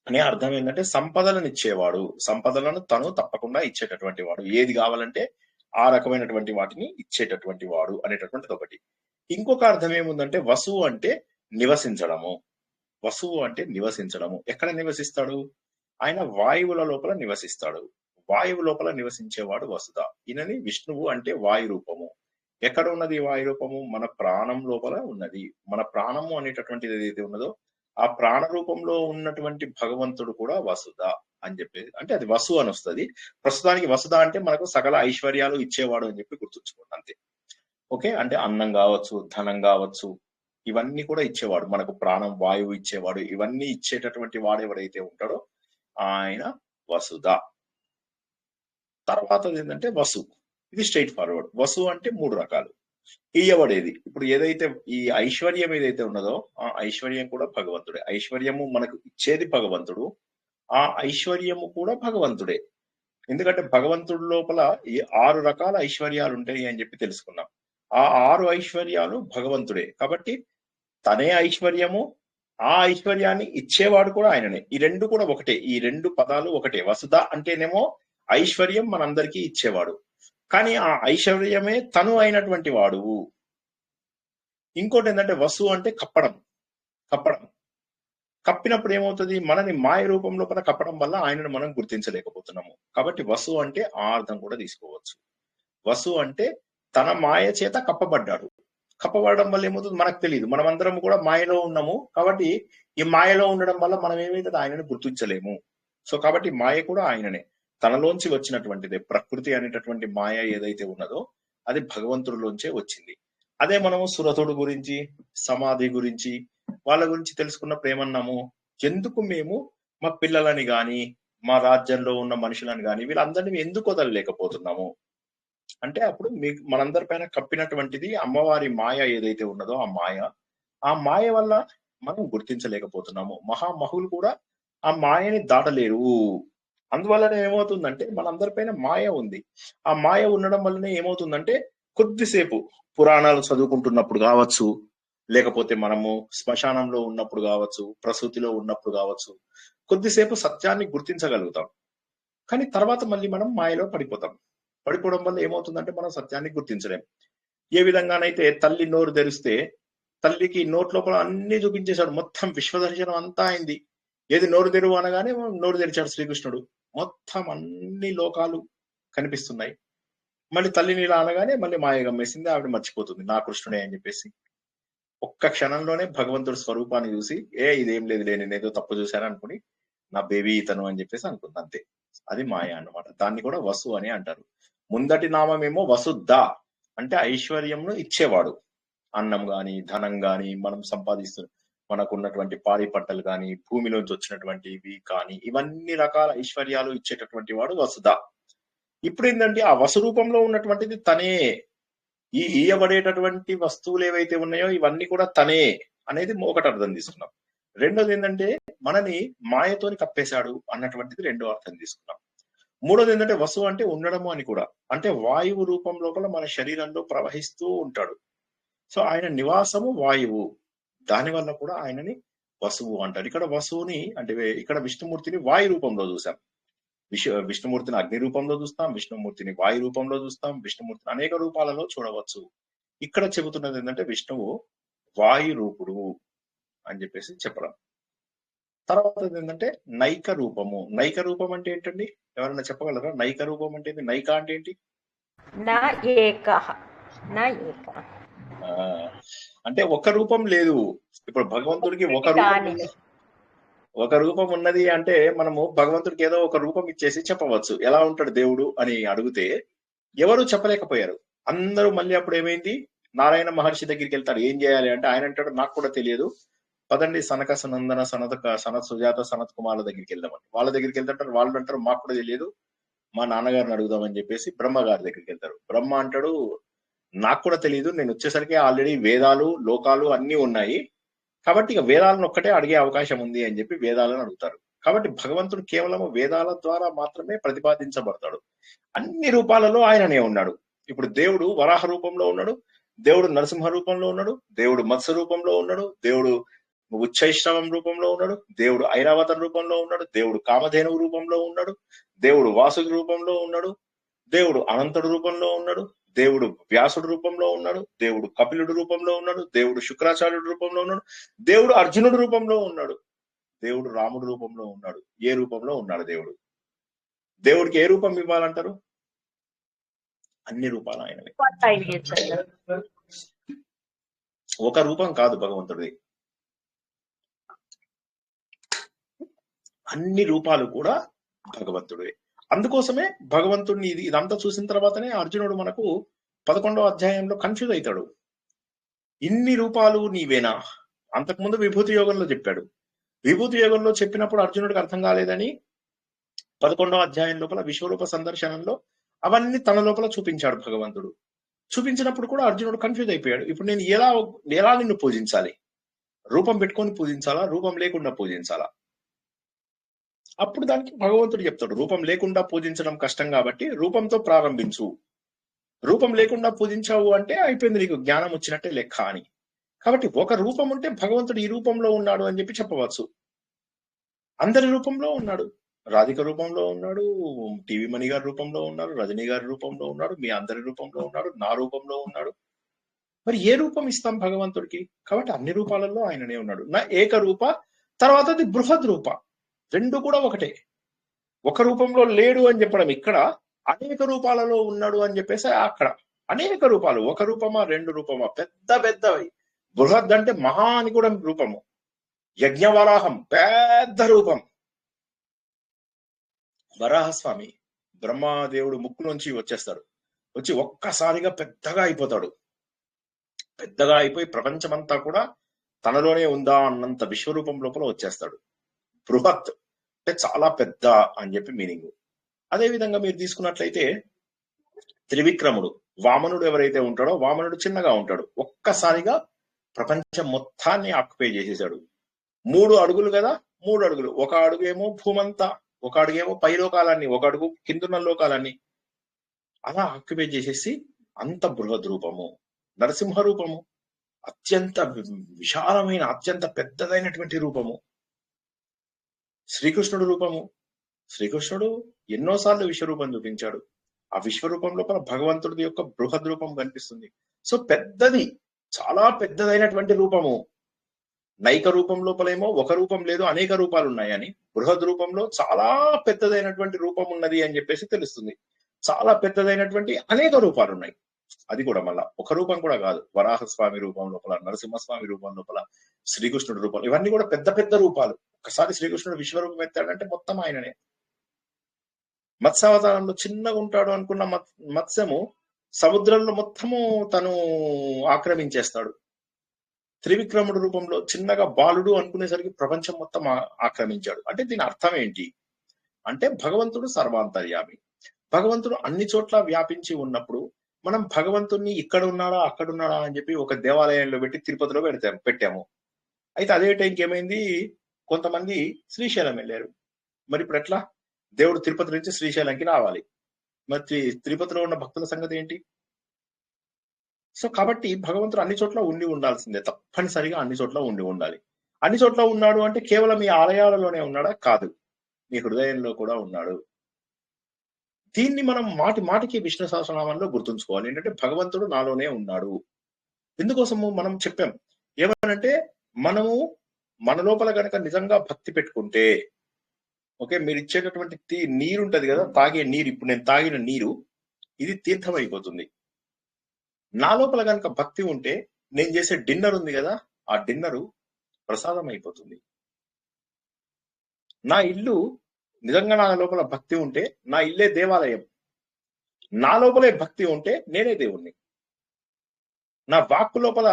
అనే అర్థం ఏంటంటే సంపదలను ఇచ్చేవాడు, సంపదలను తను తప్పకుండా ఇచ్చేటటువంటి వాడు, ఏది కావాలంటే ఆ రకమైనటువంటి వాటిని ఇచ్చేటటువంటి వాడు అనేటటువంటిది ఒకటి. ఇంకొక అర్థం ఏముందంటే వసువు అంటే నివసించడము. వసువు అంటే నివసించడము. ఎక్కడ నివసిస్తాడు? ఆయన వాయువుల లోపల నివసిస్తాడు. వాయువు లోపల నివసించేవాడు వసుద. ఈయనని విష్ణువు అంటే వాయు రూపము. ఎక్కడ ఉన్నది వాయు రూపము? మన ప్రాణం లోపల ఉన్నది. మన ప్రాణము అనేటటువంటిది ఏదైతే ఉన్నదో ఆ ప్రాణ రూపంలో ఉన్నటువంటి భగవంతుడు కూడా వసుద అని చెప్పేది. అంటే అది వసు అని వస్తుంది. ప్రస్తుతానికి వసుద అంటే మనకు సకల ఐశ్వర్యాలు ఇచ్చేవాడు అని చెప్పి గుర్తుంచుకోండి అంతే. ఓకే, అంటే అన్నం కావచ్చు, ధనం కావచ్చు, ఇవన్నీ కూడా ఇచ్చేవాడు. మనకు ప్రాణం, వాయువు ఇచ్చేవాడు, ఇవన్నీ ఇచ్చేటటువంటి వాడు ఎవరైతే ఉంటాడో ఆయన వసుద. తర్వాత ఏంటంటే వసు, ఇది స్ట్రైట్ ఫార్వర్డ్. వసు అంటే 3 రకాలు. ఇయ్యబడేది, ఇప్పుడు ఏదైతే ఈ ఐశ్వర్యం ఏదైతే ఉన్నదో ఆ ఐశ్వర్యం కూడా భగవంతుడే. ఐశ్వర్యము మనకు ఇచ్చేది భగవంతుడు, ఆ ఐశ్వర్యము కూడా భగవంతుడే. ఎందుకంటే భగవంతుడి లోపల ఈ 6 రకాల ఐశ్వర్యాలు ఉంటాయి అని చెప్పి తెలుసుకున్నాం. ఆ 6 ఐశ్వర్యాలు భగవంతుడే కాబట్టి తనే ఐశ్వర్యము, ఆ ఐశ్వర్యాన్ని ఇచ్చేవాడు కూడా ఆయననే. ఈ రెండు కూడా ఒకటే, ఈ 2 పదాలు ఒకటే. వసుద అంటేనేమో ఐశ్వర్యం మనందరికీ ఇచ్చేవాడు, కానీ ఆ ఐశ్వర్యమే తను అయినటువంటి వాడు. ఇంకోటి ఏంటంటే వసు అంటే కప్పడం. కప్పినప్పుడు ఏమవుతుంది? మనని మాయ రూపం లోపల కప్పడం వల్ల ఆయనను మనం గుర్తించలేకపోతున్నాము. కాబట్టి వసు అంటే ఆ అర్థం కూడా తీసుకోవచ్చు. వసు అంటే తన మాయ చేత కప్పబడ్డాడు. కప్పబడడం వల్ల ఏమవుతుంది మనకు తెలియదు. మనం అందరం కూడా మాయలో ఉన్నాము. కాబట్టి ఈ మాయలో ఉండడం వల్ల మనం ఏమైతుంది ఆయనను గుర్తించలేము. సో కాబట్టి మాయ కూడా ఆయననే, తనలోంచి వచ్చినటువంటిదే. ప్రకృతి అనేటటువంటి మాయ ఏదైతే ఉన్నదో అది భగవంతుడిలోంచే వచ్చింది. అదే మనము సురతుడు గురించి, సమాధి గురించి, వాళ్ళ గురించి తెలుసుకున్నప్పుడు ఏమన్నాము, ఎందుకు మేము మా పిల్లలని గాని, మా రాజ్యంలో ఉన్న మనుషులను గాని వీళ్ళందరినీ ఎందుకు వదలలేకపోతున్నాము అంటే, అప్పుడు మీకు మనందరి పైన కప్పినటువంటిది అమ్మవారి మాయ ఏదైతే ఉన్నదో ఆ మాయ వల్ల మనం గుర్తించలేకపోతున్నాము. మహామహులు కూడా ఆ మాయని దాటలేరు. అందువల్లనే ఏమవుతుందంటే మనందరిపైన మాయ ఉంది. ఆ మాయ ఉండడం వల్లనే ఏమవుతుందంటే కొద్దిసేపు పురాణాలు చదువుకుంటున్నప్పుడు కావచ్చు, లేకపోతే మనము శ్మశానంలో ఉన్నప్పుడు కావచ్చు, ప్రసూతిలో ఉన్నప్పుడు కావచ్చు, కొద్దిసేపు సత్యాన్ని గుర్తించగలుగుతాం. కానీ తర్వాత మళ్ళీ మనం మాయలో పడిపోతాం. పడిపోవడం వల్ల ఏమవుతుందంటే మనం సత్యాన్ని గుర్తించలేం. ఏ విధంగానైతే తల్లి నోరు తెరిస్తే తల్లికి నోట్ లోపల అన్ని చూపించేశాడు, మొత్తం విశ్వదర్శనం అంతా అయింది. ఏది నోరు తెరువు అనగానే నోరు తెరిచాడు శ్రీకృష్ణుడు, మొత్తం అన్ని లోకాలు కనిపిస్తున్నాయి. మళ్ళీ తల్లిని ఇలా అనగానే మళ్ళీ మాయ గమ్మేసింది, ఆవిడ మర్చిపోతుంది నా కృష్ణుడే అని చెప్పేసి. ఒక్క క్షణంలోనే భగవంతుడి స్వరూపాన్ని చూసి ఇదేం లేదు, నేనేదో తప్పు చూశాను అనుకుని నా బేబీ ఇతను అని చెప్పేసి అనుకుంది, అంతే. అది మాయ అన్నమాట. దాన్ని కూడా వసు అని అంటారు. ముందటి నామమేమో వసుద్ధ అంటే ఐశ్వర్యంను ఇచ్చేవాడు. అన్నం గాని, ధనం గాని, మనం సంపాదిస్తున్న మనకున్నటువంటి పాడి పంటలు కానీ, భూమిలోంచి వచ్చినటువంటివి కానీ, ఇవన్నీ రకాల ఐశ్వర్యాలు ఇచ్చేటటువంటి వాడు వసుధ. ఇప్పుడు ఏంటంటే ఆ వసు రూపంలో ఉన్నటువంటిది తనే. ఈ ఇయ్యబడేటటువంటి వస్తువులు ఏవైతే ఉన్నాయో ఇవన్నీ కూడా తనే అనేది ఒకటి అర్థం తీసుకున్నాం. రెండోది ఏంటంటే మనని మాయతోని కప్పేశాడు అన్నటువంటిది రెండో అర్థం తీసుకున్నాం. మూడోది ఏంటంటే వసు అంటే ఉండడము అని కూడా, అంటే వాయువు రూపం లోపల మన శరీరంలో ప్రవహిస్తూ ఉంటాడు. సో ఆయన నివాసము వాయువు, దానివల్ల కూడా ఆయనని వసువు అంటారు. ఇక్కడ వసువుని అంటే ఇక్కడ విష్ణుమూర్తిని వాయు రూపంలో చూసాం, విష్ణుమూర్తిని అగ్ని రూపంలో చూస్తాం, విష్ణుమూర్తిని వాయు రూపంలో చూస్తాం, విష్ణుమూర్తిని అనేక రూపాలలో చూడవచ్చు. ఇక్కడ చెబుతున్నది ఏంటంటే విష్ణువు వాయు రూపుడు అని చెప్పేసి చెప్పడం. తర్వాత ఏంటంటే నైక రూపము. నైక రూపం అంటే ఏంటండి, ఎవరైనా చెప్పగలరా? నైక రూపం అంటే ఏంటి? నైక అంటే ఏంటి? అంటే ఒక రూపం లేదు. ఇప్పుడు భగవంతుడికి ఒక రూపం ఉన్నది అంటే మనము భగవంతుడికి ఏదో ఒక రూపం ఇచ్చేసి చెప్పవచ్చు ఎలా ఉంటాడు దేవుడు అని అడిగితే ఎవరు చెప్పలేకపోయారు. అందరూ మళ్ళీ అప్పుడు ఏమైంది, నారాయణ మహర్షి దగ్గరికి వెళ్తారు, ఏం చేయాలి అంటే ఆయన అంటాడు నాకు కూడా తెలియదు, పదండి సనక సనందన సనత్ సుజాత సనత్ కుమార్ల దగ్గరికి వెళ్దామని. వాళ్ళ దగ్గరికి వెళ్తారు, వాళ్ళు అంటారు మాకు కూడా తెలియదు, మా నాన్నగారిని అడుగుదామని చెప్పేసి బ్రహ్మ గారి దగ్గరికి వెళ్తారు. బ్రహ్మ అంటాడు నాకు కూడా తెలియదు, నేను వచ్చేసరికి ఆల్రెడీ వేదాలు లోకాలు అన్ని ఉన్నాయి, కాబట్టి ఇక వేదాలను ఒక్కటే అడిగే అవకాశం ఉంది అని చెప్పి వేదాలను అడుగుతారు. కాబట్టి భగవంతుడు కేవలం వేదాల ద్వారా మాత్రమే ప్రతిపాదించబడతాడు. అన్ని రూపాలలో ఆయననే ఉన్నాడు. ఇప్పుడు దేవుడు వరాహ రూపంలో ఉన్నాడు, దేవుడు నరసింహ రూపంలో ఉన్నాడు, దేవుడు మత్స్య రూపంలో ఉన్నాడు, దేవుడు ఉచ్చైశ్రవం రూపంలో ఉన్నాడు, దేవుడు ఐరావతం రూపంలో ఉన్నాడు, దేవుడు కామధేనువు రూపంలో ఉన్నాడు, దేవుడు వాసుకి రూపంలో ఉన్నాడు, దేవుడు అనంతుడు రూపంలో ఉన్నాడు, దేవుడు వ్యాసుడు రూపంలో ఉన్నాడు, దేవుడు కపిలుడు రూపంలో ఉన్నాడు, దేవుడు శుక్రాచార్యుడు రూపంలో ఉన్నాడు, దేవుడు అర్జునుడు రూపంలో ఉన్నాడు, దేవుడు రాముడు రూపంలో ఉన్నాడు. ఏ రూపంలో ఉన్నాడు దేవుడు? దేవుడికి ఏ రూపం ఇవ్వాలంటారు? అన్ని రూపాలు ఆయనవే. ఒక రూపం కాదు భగవంతుడిది, అన్ని రూపాలు కూడా భగవంతుడే. అందుకోసమే భగవంతుడిని ఇదంతా చూసిన తర్వాతనే అర్జునుడు మనకు 11వ అధ్యాయంలో కన్ఫ్యూజ్ అవుతాడు, ఇన్ని రూపాలు నీవేనా? అంతకుముందు విభూతి యోగంలో చెప్పాడు. విభూతి యోగంలో చెప్పినప్పుడు అర్జునుడికి అర్థం కాలేదని 11వ అధ్యాయం లోపల విశ్వరూప సందర్శనంలో అవన్నీ తన లోపల చూపించాడు భగవంతుడు. చూపించినప్పుడు కూడా అర్జునుడు కన్ఫ్యూజ్ అయిపోయాడు. ఇప్పుడు నేను ఎలా నిన్ను పూజించాలి? రూపం పెట్టుకొని పూజించాలా, రూపం లేకుండా పూజించాలా? అప్పుడు దానికి భగవంతుడు చెప్తాడు, రూపం లేకుండా పూజించడం కష్టం కాబట్టి రూపంతో ప్రారంభించు, రూపం లేకుండా పూజించావు అంటే అయిపోయింది, నీకు జ్ఞానం వచ్చినట్టే లెక్క అని. కాబట్టి ఒక రూపం ఉంటే భగవంతుడు ఈ రూపంలో ఉన్నాడు అని చెప్పి చెప్పవచ్చు. అందరి రూపంలో ఉన్నాడు, రాధిక రూపంలో ఉన్నాడు, టీవీ మణి గారి రూపంలో ఉన్నాడు, రజనీ గారి రూపంలో ఉన్నాడు, మీ అందరి రూపంలో ఉన్నాడు, నా రూపంలో ఉన్నాడు. మరి ఏ రూపం ఇస్తాం భగవంతుడికి? కాబట్టి అన్ని రూపాలలో ఆయననే ఉన్నాడు. నా ఏక రూప, తర్వాత అది బృహద్ రూప, రెండు కూడా ఒకటే. ఒక రూపంలో లేడు అని చెప్పడం ఇక్కడ, అనేక రూపాలలో ఉన్నాడు అని చెప్పేసి అక్కడ. అనేక రూపాలు, ఒక రూపమా రెండు రూపమా, పెద్ద పెద్దవి. బృహద్ అంటే మహా అని కూడా రూపము. యజ్ఞవరాహం పెద్ద రూపం. వరాహస్వామి బ్రహ్మదేవుడు ముక్కులోంచి వచ్చేస్తాడు, వచ్చి ఒక్కసారిగా పెద్దగా అయిపోతాడు. పెద్దగా అయిపోయి ప్రపంచమంతా కూడా తనలోనే ఉందా అన్నంత విశ్వరూపం లోపల వచ్చేస్తాడు. బృహత్ అంటే చాలా పెద్ద అని చెప్పి మీనింగ్. అదే విధంగా మీరు తీసుకున్నట్లయితే త్రివిక్రముడు, వామనుడు ఎవరైతే ఉంటాడో వామనుడు చిన్నగా ఉంటాడు, ఒక్కసారిగా ప్రపంచం మొత్తాన్ని ఆక్యుపై చేసేసాడు. 3 అడుగులు కదా, 3 అడుగులు, ఒక అడుగు ఏమో భూమంతా, ఒక అడుగేమో పైలోకాలన్నీ, ఒక అడుగు కిందున్న లోకాలన్నీ అలా ఆక్యుపై చేసేసి అంత బృహద్ రూపము. నరసింహ రూపము అత్యంత విశాలమైన, అత్యంత పెద్దదైనటువంటి రూపము. శ్రీకృష్ణుడు రూపము, శ్రీకృష్ణుడు ఎన్నోసార్లు విశ్వరూపం చూపించాడు. ఆ విశ్వరూపం లోపల భగవంతుడి యొక్క బృహద్ రూపం కనిపిస్తుంది. సో పెద్దది, చాలా పెద్దదైనటువంటి రూపము. నైక రూపం లోపలేమో ఒక రూపం లేదు, అనేక రూపాలు ఉన్నాయని, బృహద్ రూపంలో చాలా పెద్దదైనటువంటి రూపం ఉన్నది అని చెప్పేసి తెలుస్తుంది. చాలా పెద్దదైనటువంటి అనేక రూపాలు ఉన్నాయి. అది కూడా మళ్ళా ఒక రూపం కూడా కాదు. వరాహస్వామి రూపం లోపల, నరసింహస్వామి రూపం లోపల, శ్రీకృష్ణుడి రూపం, ఇవన్నీ కూడా పెద్ద పెద్ద రూపాలు. ఒకసారి శ్రీకృష్ణుడు విశ్వరూపం ఎత్తాడంటే మొత్తం ఆయననే. మత్స్యావతారంలో చిన్నగా ఉంటాడు అనుకున్న మత్స్యము సముద్రంలో మొత్తము తను ఆక్రమించేస్తాడు. త్రివిక్రముడు రూపంలో చిన్నగా బాలుడు అనుకునేసరికి ప్రపంచం మొత్తం ఆక్రమించాడు. అంటే దీని అర్థం ఏంటి అంటే భగవంతుడు సర్వాంతర్యామి. భగవంతుడు అన్ని చోట్ల వ్యాపించి ఉన్నప్పుడు మనం భగవంతుణ్ణి ఇక్కడ ఉన్నాడా అక్కడ ఉన్నాడా అని చెప్పి ఒక దేవాలయంలో పెట్టి తిరుపతిలో పెట్టాము. అయితే అదే టైంకి ఏమైంది, కొంతమంది శ్రీశైలం వెళ్ళారు. మరి ఇప్పుడు ఎట్లా? దేవుడు తిరుపతి నుంచి శ్రీశైలంకి రావాలి, మరి తిరుపతిలో ఉన్న భక్తుల సంగతి ఏంటి? సో కాబట్టి భగవంతుడు అన్ని చోట్ల ఉండి ఉండాల్సిందే, తప్పనిసరిగా అన్ని చోట్ల ఉండి ఉండాలి. అన్ని చోట్ల ఉన్నాడు అంటే కేవలం మీ ఆలయాలలోనే ఉన్నాడా? కాదు, మీ హృదయంలో కూడా ఉన్నాడు. దీన్ని మనం మాటి మాటికి విష్ణు సహస్రనామంలో గుర్తుంచుకోవాలి. ఏంటంటే భగవంతుడు నాలోనే ఉన్నాడు. ఎందుకోసము మనం చెప్పాం ఏమనంటే, మనము మన లోపల కనుక నిజంగా భక్తి పెట్టుకుంటే, ఓకే, మీరు ఇచ్చేటటువంటి నీరు ఉంటది కదా, తాగే నీరు, ఇప్పుడు నేను తాగిన నీరు ఇది తీర్థం అయిపోతుంది. నా లోపల కనుక భక్తి ఉంటే నేను చేసే డిన్నర్ ఉంది కదా, ఆ డిన్నరు ప్రసాదం అయిపోతుంది. నా ఇల్లు నిజంగా నా లోపల భక్తి ఉంటే నా ఇల్లే దేవాలయం. నా లోపలే భక్తి ఉంటే నేనే దేవుణ్ణి. నా వాక్కు లోపల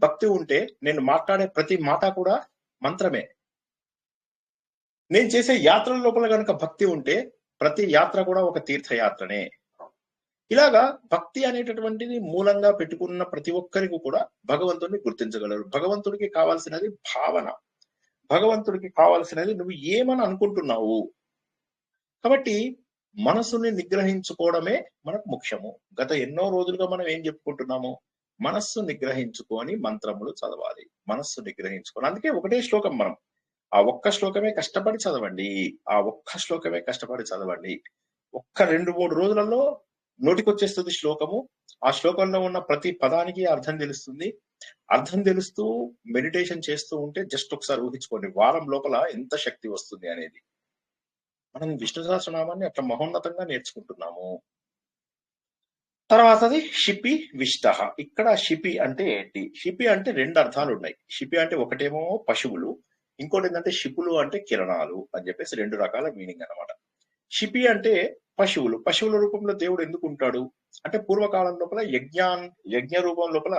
భక్తి ఉంటే నేను మాట్లాడే ప్రతి మాట కూడా మంత్రమే. నేను చేసే యాత్రల లోపల కనుక భక్తి ఉంటే ప్రతి యాత్ర కూడా ఒక తీర్థయాత్రనే. ఇలాగా భక్తి అనేటటువంటిది మూలంగా పెట్టుకున్న ప్రతి ఒక్కరికి కూడా భగవంతుడిని గుర్తించగలరు. భగవంతుడికి కావాల్సినది భావన, భగవంతుడికి కావాల్సినది నువ్వు ఏమని అనుకుంటున్నావు. కాబట్టి మనసుని నిగ్రహించుకోవడమే మనకు ముఖ్యము. గత ఎన్నో రోజులుగా మనం ఏం చెప్పుకుంటున్నాము, మనస్సు నిగ్రహించుకొని మంత్రములు చదవాలి, మనస్సు నిగ్రహించుకొని. అందుకే ఒకటే శ్లోకం, మనం ఆ ఒక్క శ్లోకమే కష్టపడి చదవండి, ఆ ఒక్క శ్లోకమే కష్టపడి చదవండి. ఒక్క 2-3 రోజులలో నోటికొచ్చేస్తుంది శ్లోకము. ఆ శ్లోకంలో ఉన్న ప్రతి పదానికి అర్థం తెలుస్తుంది. అర్థం తెలుస్తూ మెడిటేషన్ చేస్తూ ఉంటే జస్ట్ ఒకసారి ఊహించుకోండి, వారం లోపల ఎంత శక్తి వస్తుంది అనేది. మనం విష్ణు సహస్రనామాన్ని అట్లా మహోన్నతంగా నేర్చుకుంటున్నాము. తర్వాతది షిపి విష్ట. ఇక్కడ షిపి అంటే ఏంటి? షిపి అంటే 2 అర్థాలు ఉన్నాయి. షిపి అంటే ఒకటేమో పశువులు, ఇంకోటి ఏంటంటే షిపులు అంటే కిరణాలు అని చెప్పేసి 2 రకాల మీనింగ్ అనమాట. షిపి అంటే పశువులు. పశువుల రూపంలో దేవుడు ఎందుకు ఉంటాడు అంటే, పూర్వకాలం లోపల యజ్ఞ రూపం లోపల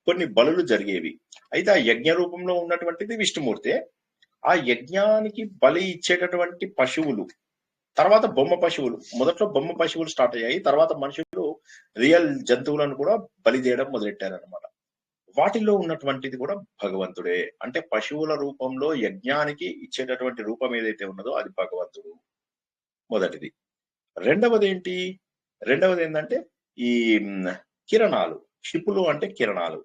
కొన్ని బలులు జరిగేవి. అయితే ఆ యజ్ఞ రూపంలో ఉన్నటువంటిది విష్ణుమూర్తే. ఆ యజ్ఞానికి బలి ఇచ్చేటటువంటి పశువులు, తర్వాత బొమ్మ పశువులు, మొదట్లో బొమ్మ పశువులు స్టార్ట్ అయ్యాయి, తర్వాత మనుషులు రియల్ జంతువులను కూడా బలి చేయడం మొదలెట్టారనమాట. వాటిల్లో ఉన్నటువంటిది కూడా భగవంతుడే. అంటే పశువుల రూపంలో యజ్ఞానికి ఇచ్చేటటువంటి రూపం ఏదైతే ఉన్నదో అది భగవంతుడు, మొదటిది. రెండవది ఏంటి? రెండవది ఏంటంటే ఈ కిరణాలు. షిపులు అంటే కిరణాలు.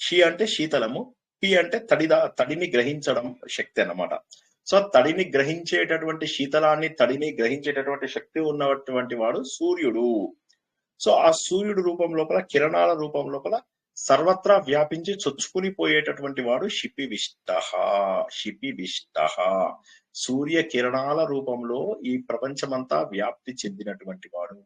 షి అంటే శీతలము, పి అంటే తడిని గ్రహించడం శక్తి అన్నమాట. సో తడిని గ్రహించేటటువంటి శీతలాన్ని, తడిని గ్రహించేటటువంటి శక్తి ఉన్నటువంటి వాడు సూర్యుడు. సో ఆ సూర్యుడు రూపం లోపల, కిరణాల రూపం లోపల సర్వత్రా వ్యాపించి చొచ్చుకుని పోయేటటువంటి వాడు షిపి విష్టః. షిపి విష్టః సూర్య కిరణాల రూపంలో ఈ ప్రపంచమంతా వ్యాప్తి చెందినటువంటి వాడు.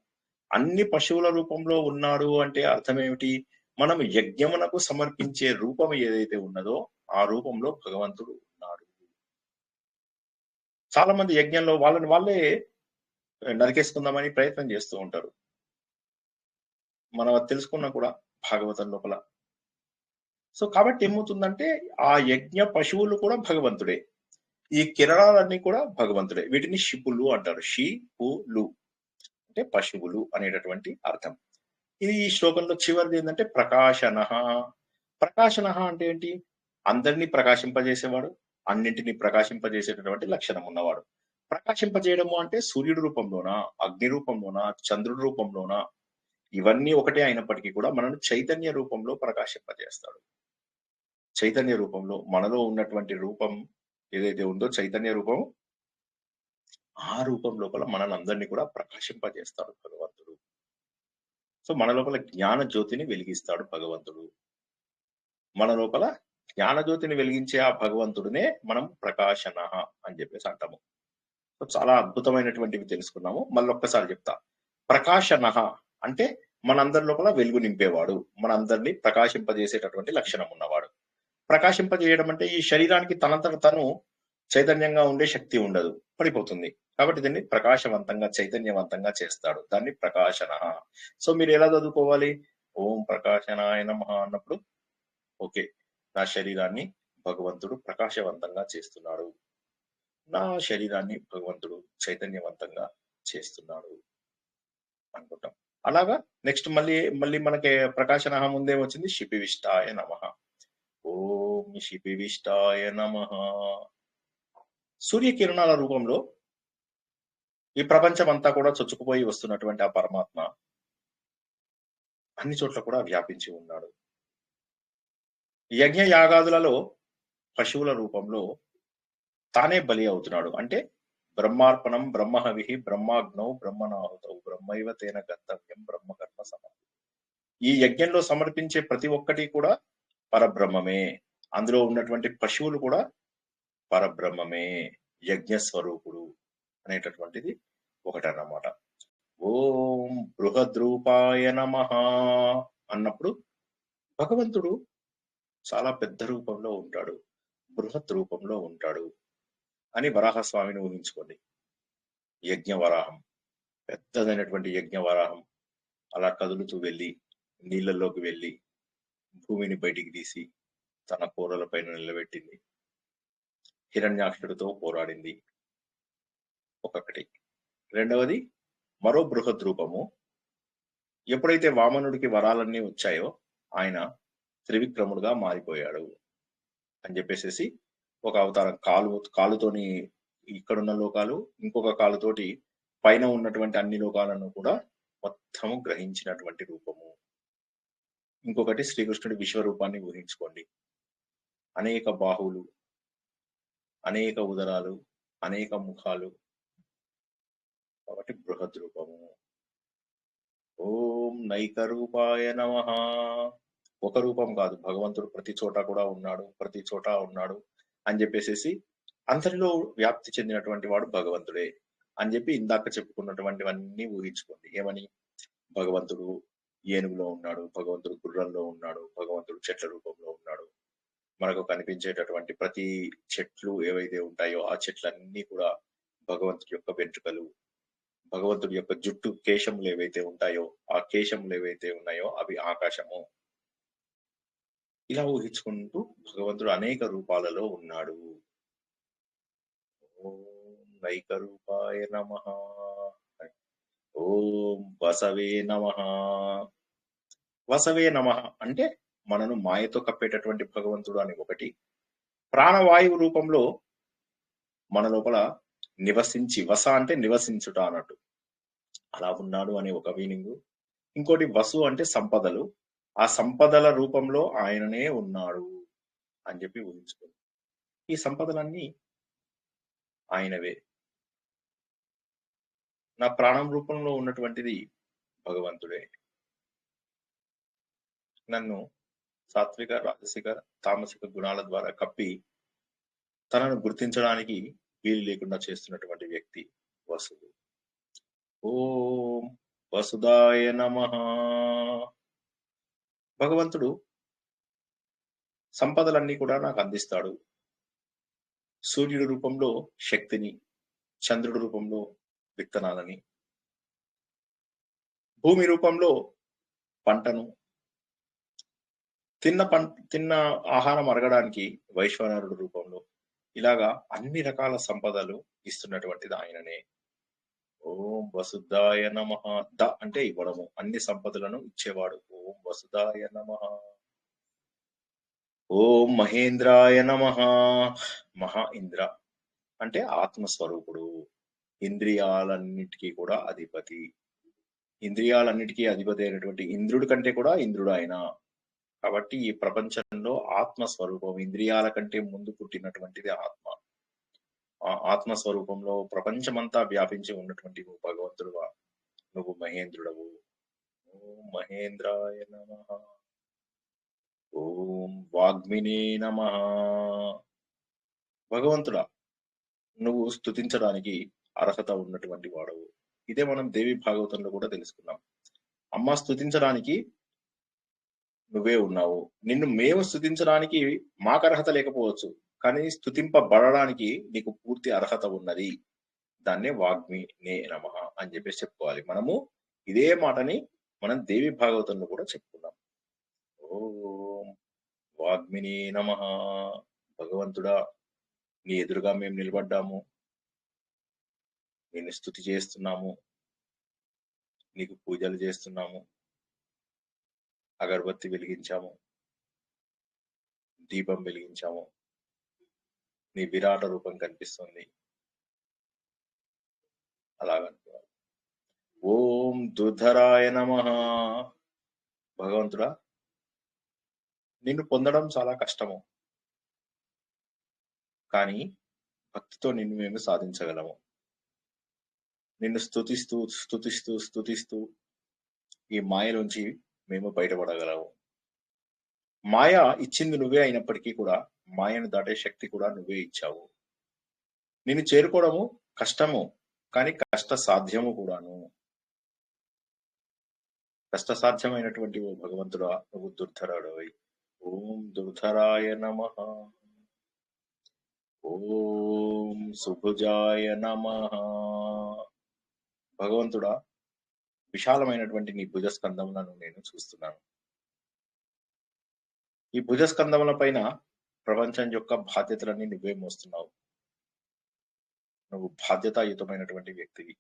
అన్ని పశువుల రూపంలో ఉన్నాడు అంటే అర్థం ఏమిటి? మనం యజ్ఞమునకు సమర్పించే రూపం ఏదైతే ఉన్నదో ఆ రూపంలో భగవంతుడు ఉన్నాడు. చాలా మంది యజ్ఞంలో వాళ్ళని వాళ్ళే నరికేసుకుందామని ప్రయత్నం చేస్తూ ఉంటారు. మనం అది తెలుసుకున్నా కూడా భాగవతం లోపల. సో కాబట్టి ఏమవుతుందంటే ఆ యజ్ఞ పశువులు కూడా భగవంతుడే, ఈ కిరణాలన్నీ కూడా భగవంతుడే. వీటిని శిపులు అంటారు. షిపులు అంటే పశువులు అనేటటువంటి అర్థం. ఇది ఈ శ్లోకంలో చివరిది ఏంటంటే ప్రకాశన. ప్రకాశన అంటే ఏంటి? అందరినీ ప్రకాశింపజేసేవాడు, అన్నింటినీ ప్రకాశింపజేసేటటువంటి లక్షణం ఉన్నవాడు. ప్రకాశింపజేయడము అంటే సూర్యుడి రూపంలోనా, అగ్ని రూపంలోనా, చంద్రుడి రూపంలోనా, ఇవన్నీ ఒకటే అయినప్పటికీ కూడా మనను చైతన్య రూపంలో ప్రకాశింపజేస్తాడు. చైతన్య రూపంలో మనలో ఉన్నటువంటి రూపం ఏదైతే ఉందో చైతన్య రూపం, ఆ రూపం లోపల మనల్ని అందరినీ కూడా ప్రకాశింపజేస్తాడు భగవంతుడు. సో మన లోపల జ్ఞాన జ్యోతిని వెలిగిస్తాడు భగవంతుడు. మన లోపల జ్ఞాన జ్యోతిని వెలిగించే ఆ భగవంతుడినే మనం ప్రకాశన అని చెప్పేసి అంటాము. సో చాలా అద్భుతమైనటువంటివి తెలుసుకున్నాము. మళ్ళీ ఒక్కసారి చెప్తా. ప్రకాశన అంటే మనందరి లోపల వెలుగు నింపేవాడు, మనందరినీ ప్రకాశింపజేసేటటువంటి లక్షణం ఉన్నవాడు. ప్రకాశింపజేయడం అంటే ఈ శరీరానికి తనంతట తను చైతన్యంగా ఉండే శక్తి ఉండదు, పడిపోతుంది. కాబట్టి దీన్ని ప్రకాశవంతంగా చైతన్యవంతంగా చేస్తాడు. దాన్ని ప్రకాశన. సో మీరు ఎలా చదువుకోవాలి? ఓం ప్రకాశనాయ నమః అన్నప్పుడు ఓకే, నా శరీరాన్ని భగవంతుడు ప్రకాశవంతంగా చేస్తున్నాడు, నా శరీరాన్ని భగవంతుడు చైతన్యవంతంగా చేస్తున్నాడు అనుకుంటాం. అలాగా నెక్స్ట్ మళ్ళీ మనకి ప్రకాశన ముందే వచ్చింది శిపివిష్టాయ నమః. ఓం శిపివిష్టాయ నమః. సూర్యకిరణాల రూపంలో ఈ ప్రపంచం అంతా కూడా చొచ్చుకుపోయి వస్తున్నటువంటి ఆ పరమాత్మ అన్ని చోట్ల కూడా వ్యాపించి ఉన్నాడు. యజ్ఞ యాగాదులలో పశువుల రూపంలో తానే బలి అవుతున్నాడు. అంటే బ్రహ్మార్పణం బ్రహ్మహవిః బ్రహ్మాగ్నౌ బ్రహ్మణాహుతౌ బ్రహ్మైవ తేన గంతవ్యం బ్రహ్మకర్మ సమర్పణ. ఈ యజ్ఞంలో సమర్పించే ప్రతి ఒక్కటి కూడా పరబ్రహ్మమే. అందులో ఉన్నటువంటి పశువులు కూడా పరబ్రహ్మమే, యజ్ఞ స్వరూపుడు అనేటటువంటిది ఒకటన్నమాట. ఓం బృహద్రూపాయ నమః అన్నప్పుడు భగవంతుడు చాలా పెద్ద రూపంలో ఉంటాడు, బృహత్ రూపంలో ఉంటాడు అని వరాహస్వామిని ఊహించుకోండి. యజ్ఞవరాహం, పెద్దదైనటువంటి యజ్ఞవరాహం అలా కదులుతూ వెళ్ళి నీళ్ళల్లోకి వెళ్ళి భూమిని బయటికి తీసి తన కూరల పైన నిలబెట్టింది, హిరణ్యాక్షుడితో పోరాడింది ఒక్కొక్కటి. రెండవది మరో బృహద్ రూపము. ఎప్పుడైతే వామనుడికి వరాలన్నీ వచ్చాయో ఆయన త్రివిక్రముడుగా మారిపోయాడు అని చెప్పేసి ఒక అవతారం, కాలుతోని ఇక్కడున్న లోకాలు, ఇంకొక కాలుతోటి పైన ఉన్నటువంటి అన్ని లోకాలను కూడా మొత్తము గ్రహించినటువంటి రూపము. ఇంకొకటి శ్రీకృష్ణుడి విశ్వరూపాన్ని ఊహించుకోండి. అనేక బాహువులు, అనేక ఉదరాలు, అనేక ముఖాలు, కాబట్టి బృహద్ రూపము. ఓం నైక రూపాయ నమః. ఒక రూపం కాదు, భగవంతుడు ప్రతి చోట కూడా ఉన్నాడు, ప్రతి చోట ఉన్నాడు అని చెప్పేసి అందరిలో వ్యాప్తి చెందినటువంటి వాడు భగవంతుడే అని చెప్పి ఇందాక చెప్పుకున్నటువంటివన్నీ ఊహించుకోండి. ఏమని? భగవంతుడు ఏనుగులో ఉన్నాడు, భగవంతుడు గుర్రంలో ఉన్నాడు, భగవంతుడు చెట్ల రూపంలో ఉన్నాడు. మనకు కనిపించేటటువంటి ప్రతి చెట్లు ఏవైతే ఉంటాయో ఆ చెట్లన్నీ కూడా భగవంతుడి యొక్క వెంట్రుకలు, భగవంతుడి యొక్క జుట్టు కేశములు ఏవైతే ఉంటాయో ఆ కేశములు ఏవైతే ఉన్నాయో అవి ఆకాశము. ఇలా ఊహించుకుంటూ భగవంతుడు అనేక రూపాలలో ఉన్నాడు. ఓం నైక రూపాయ నమః. ఓం వసవే నమః. వసవే నమః అంటే మనను మాయతో కప్పేటటువంటి భగవంతుడు అని ఒకటి. ప్రాణవాయువు రూపంలో మన లోపల నివసించి, వస అంటే నివసించుట అన్నట్టు, అలా ఉన్నాడు అనే ఒక మీనింగ్. ఇంకోటి వసు అంటే సంపదలు, ఆ సంపదల రూపంలో ఆయననే ఉన్నాడు అని చెప్పి ఊహించుకోండి. ఈ సంపదలన్నీ ఆయనవే. నా ప్రాణం రూపంలో ఉన్నటువంటిది భగవంతుడే. నన్ను సాత్విక, రాజసిక, తామసిక గుణాల ద్వారా కప్పి తనను గుర్తించడానికి వీలు లేకుండా చేస్తున్నటువంటి వ్యక్తి వసువు. ఓం వసుదాయ నమః. భగవంతుడు సంపదలన్నీ కూడా నాకు అందిస్తాడు. సూర్యుడి రూపంలో శక్తిని, చంద్రుడి రూపంలో విత్తనాలని, భూమి రూపంలో పంటను, తిన్న ఆహారం అరగడానికి వైశ్వానరుడు రూపంలో, ఇలాగా అన్ని రకాల సంపదలు ఇస్తున్నటువంటిది ఆయననే. ఓం వసుదాయ నమః. ద అంటే ఇవ్వడము, అన్ని సంపదలను ఇచ్చేవాడు. ఓం వసుదాయ నమః. ఓం మహేంద్రాయ నమః. మహా ఇంద్ర అంటే ఆత్మస్వరూపుడు, ఇంద్రియాలన్నిటికీ కూడా అధిపతి. ఇంద్రియాలన్నిటికీ అధిపతి అయినటువంటి ఇంద్రుడి కంటే కూడా ఇంద్రుడు ఆయన. కాబట్టి ఈ ప్రపంచంలో ఆత్మస్వరూపం, ఇంద్రియాల కంటే ముందు పుట్టినటువంటిది ఆత్మ. ఆ ఆత్మస్వరూపంలో ప్రపంచమంతా వ్యాపించి ఉన్నటువంటి నువ్వు భగవంతుడువా, నువ్వు మహేంద్రుడవు. ఓం మహేంద్రాయ నమః. ఓం వాగ్మినే నమః. భగవంతుడా, నువ్వు స్తుతించడానికి అర్హత ఉన్నటువంటి వాడవు. ఇదే మనం దేవి భాగవతంలో కూడా తెలుసుకున్నాం. అమ్మ, స్తుతించడానికి నువ్వే ఉన్నావు. నిన్ను మేము స్తుతించడానికి మాకు అర్హత లేకపోవచ్చు, కానీ స్తుతింపబడడానికి నీకు పూర్తి అర్హత ఉన్నది. దాన్నే వాగ్మినే నమః అని చెప్పేసి చెప్పుకోవాలి. మనము ఇదే మాటని మనం దేవి భాగవతంలో కూడా చెప్పుకున్నాం. ఓం వాగ్మినే నమః. భగవంతుడా, నీ ఎదురుగా మేము నిలబడ్డాము, నిన్ను స్తుతి చేస్తున్నాము, నీకు పూజలు చేస్తున్నాము, అగరబత్తి వెలిగించాము, దీపం వెలిగించాము, నీ విరాట రూపం కనిపిస్తుంది. అలాగనుకోవాలి. ఓం దుర్ధరాయ నమః. భగవంతుడా, నిన్ను పొందడం చాలా కష్టము, కానీ భక్తితో నిన్ను మేము సాధించగలము. నిన్ను స్తుతిస్తూ స్తుతిస్తూ స్తుతిస్తూ ఈ మాయలోంచి మేము బయటపడగలము. మాయ ఇచ్చింది నువ్వే అయినప్పటికీ కూడా మాయను దాటే శక్తి కూడా నువ్వే ఇచ్చావు. నిన్ను చేరుకోవడము కష్టము, కానీ కష్ట సాధ్యము కూడాను. కష్ట సాధ్యమైనటువంటి ఓ భగవంతుడా, నువ్వు దుర్ధరుడవై. ఓం దుర్ధరాయ నమః. ఓం సుభుజాయ నమః. భగవంతుడా, విశాలమైనటువంటి నీ భుజస్కంధములను నేను చూస్తున్నాను. ఈ భుజస్కంధముల పైన ప్రపంచం యొక్క బాధ్యతలన్నీ నువ్వే మోస్తున్నావు. నువ్వు బాధ్యతాయుతమైనటువంటి వ్యక్తివి.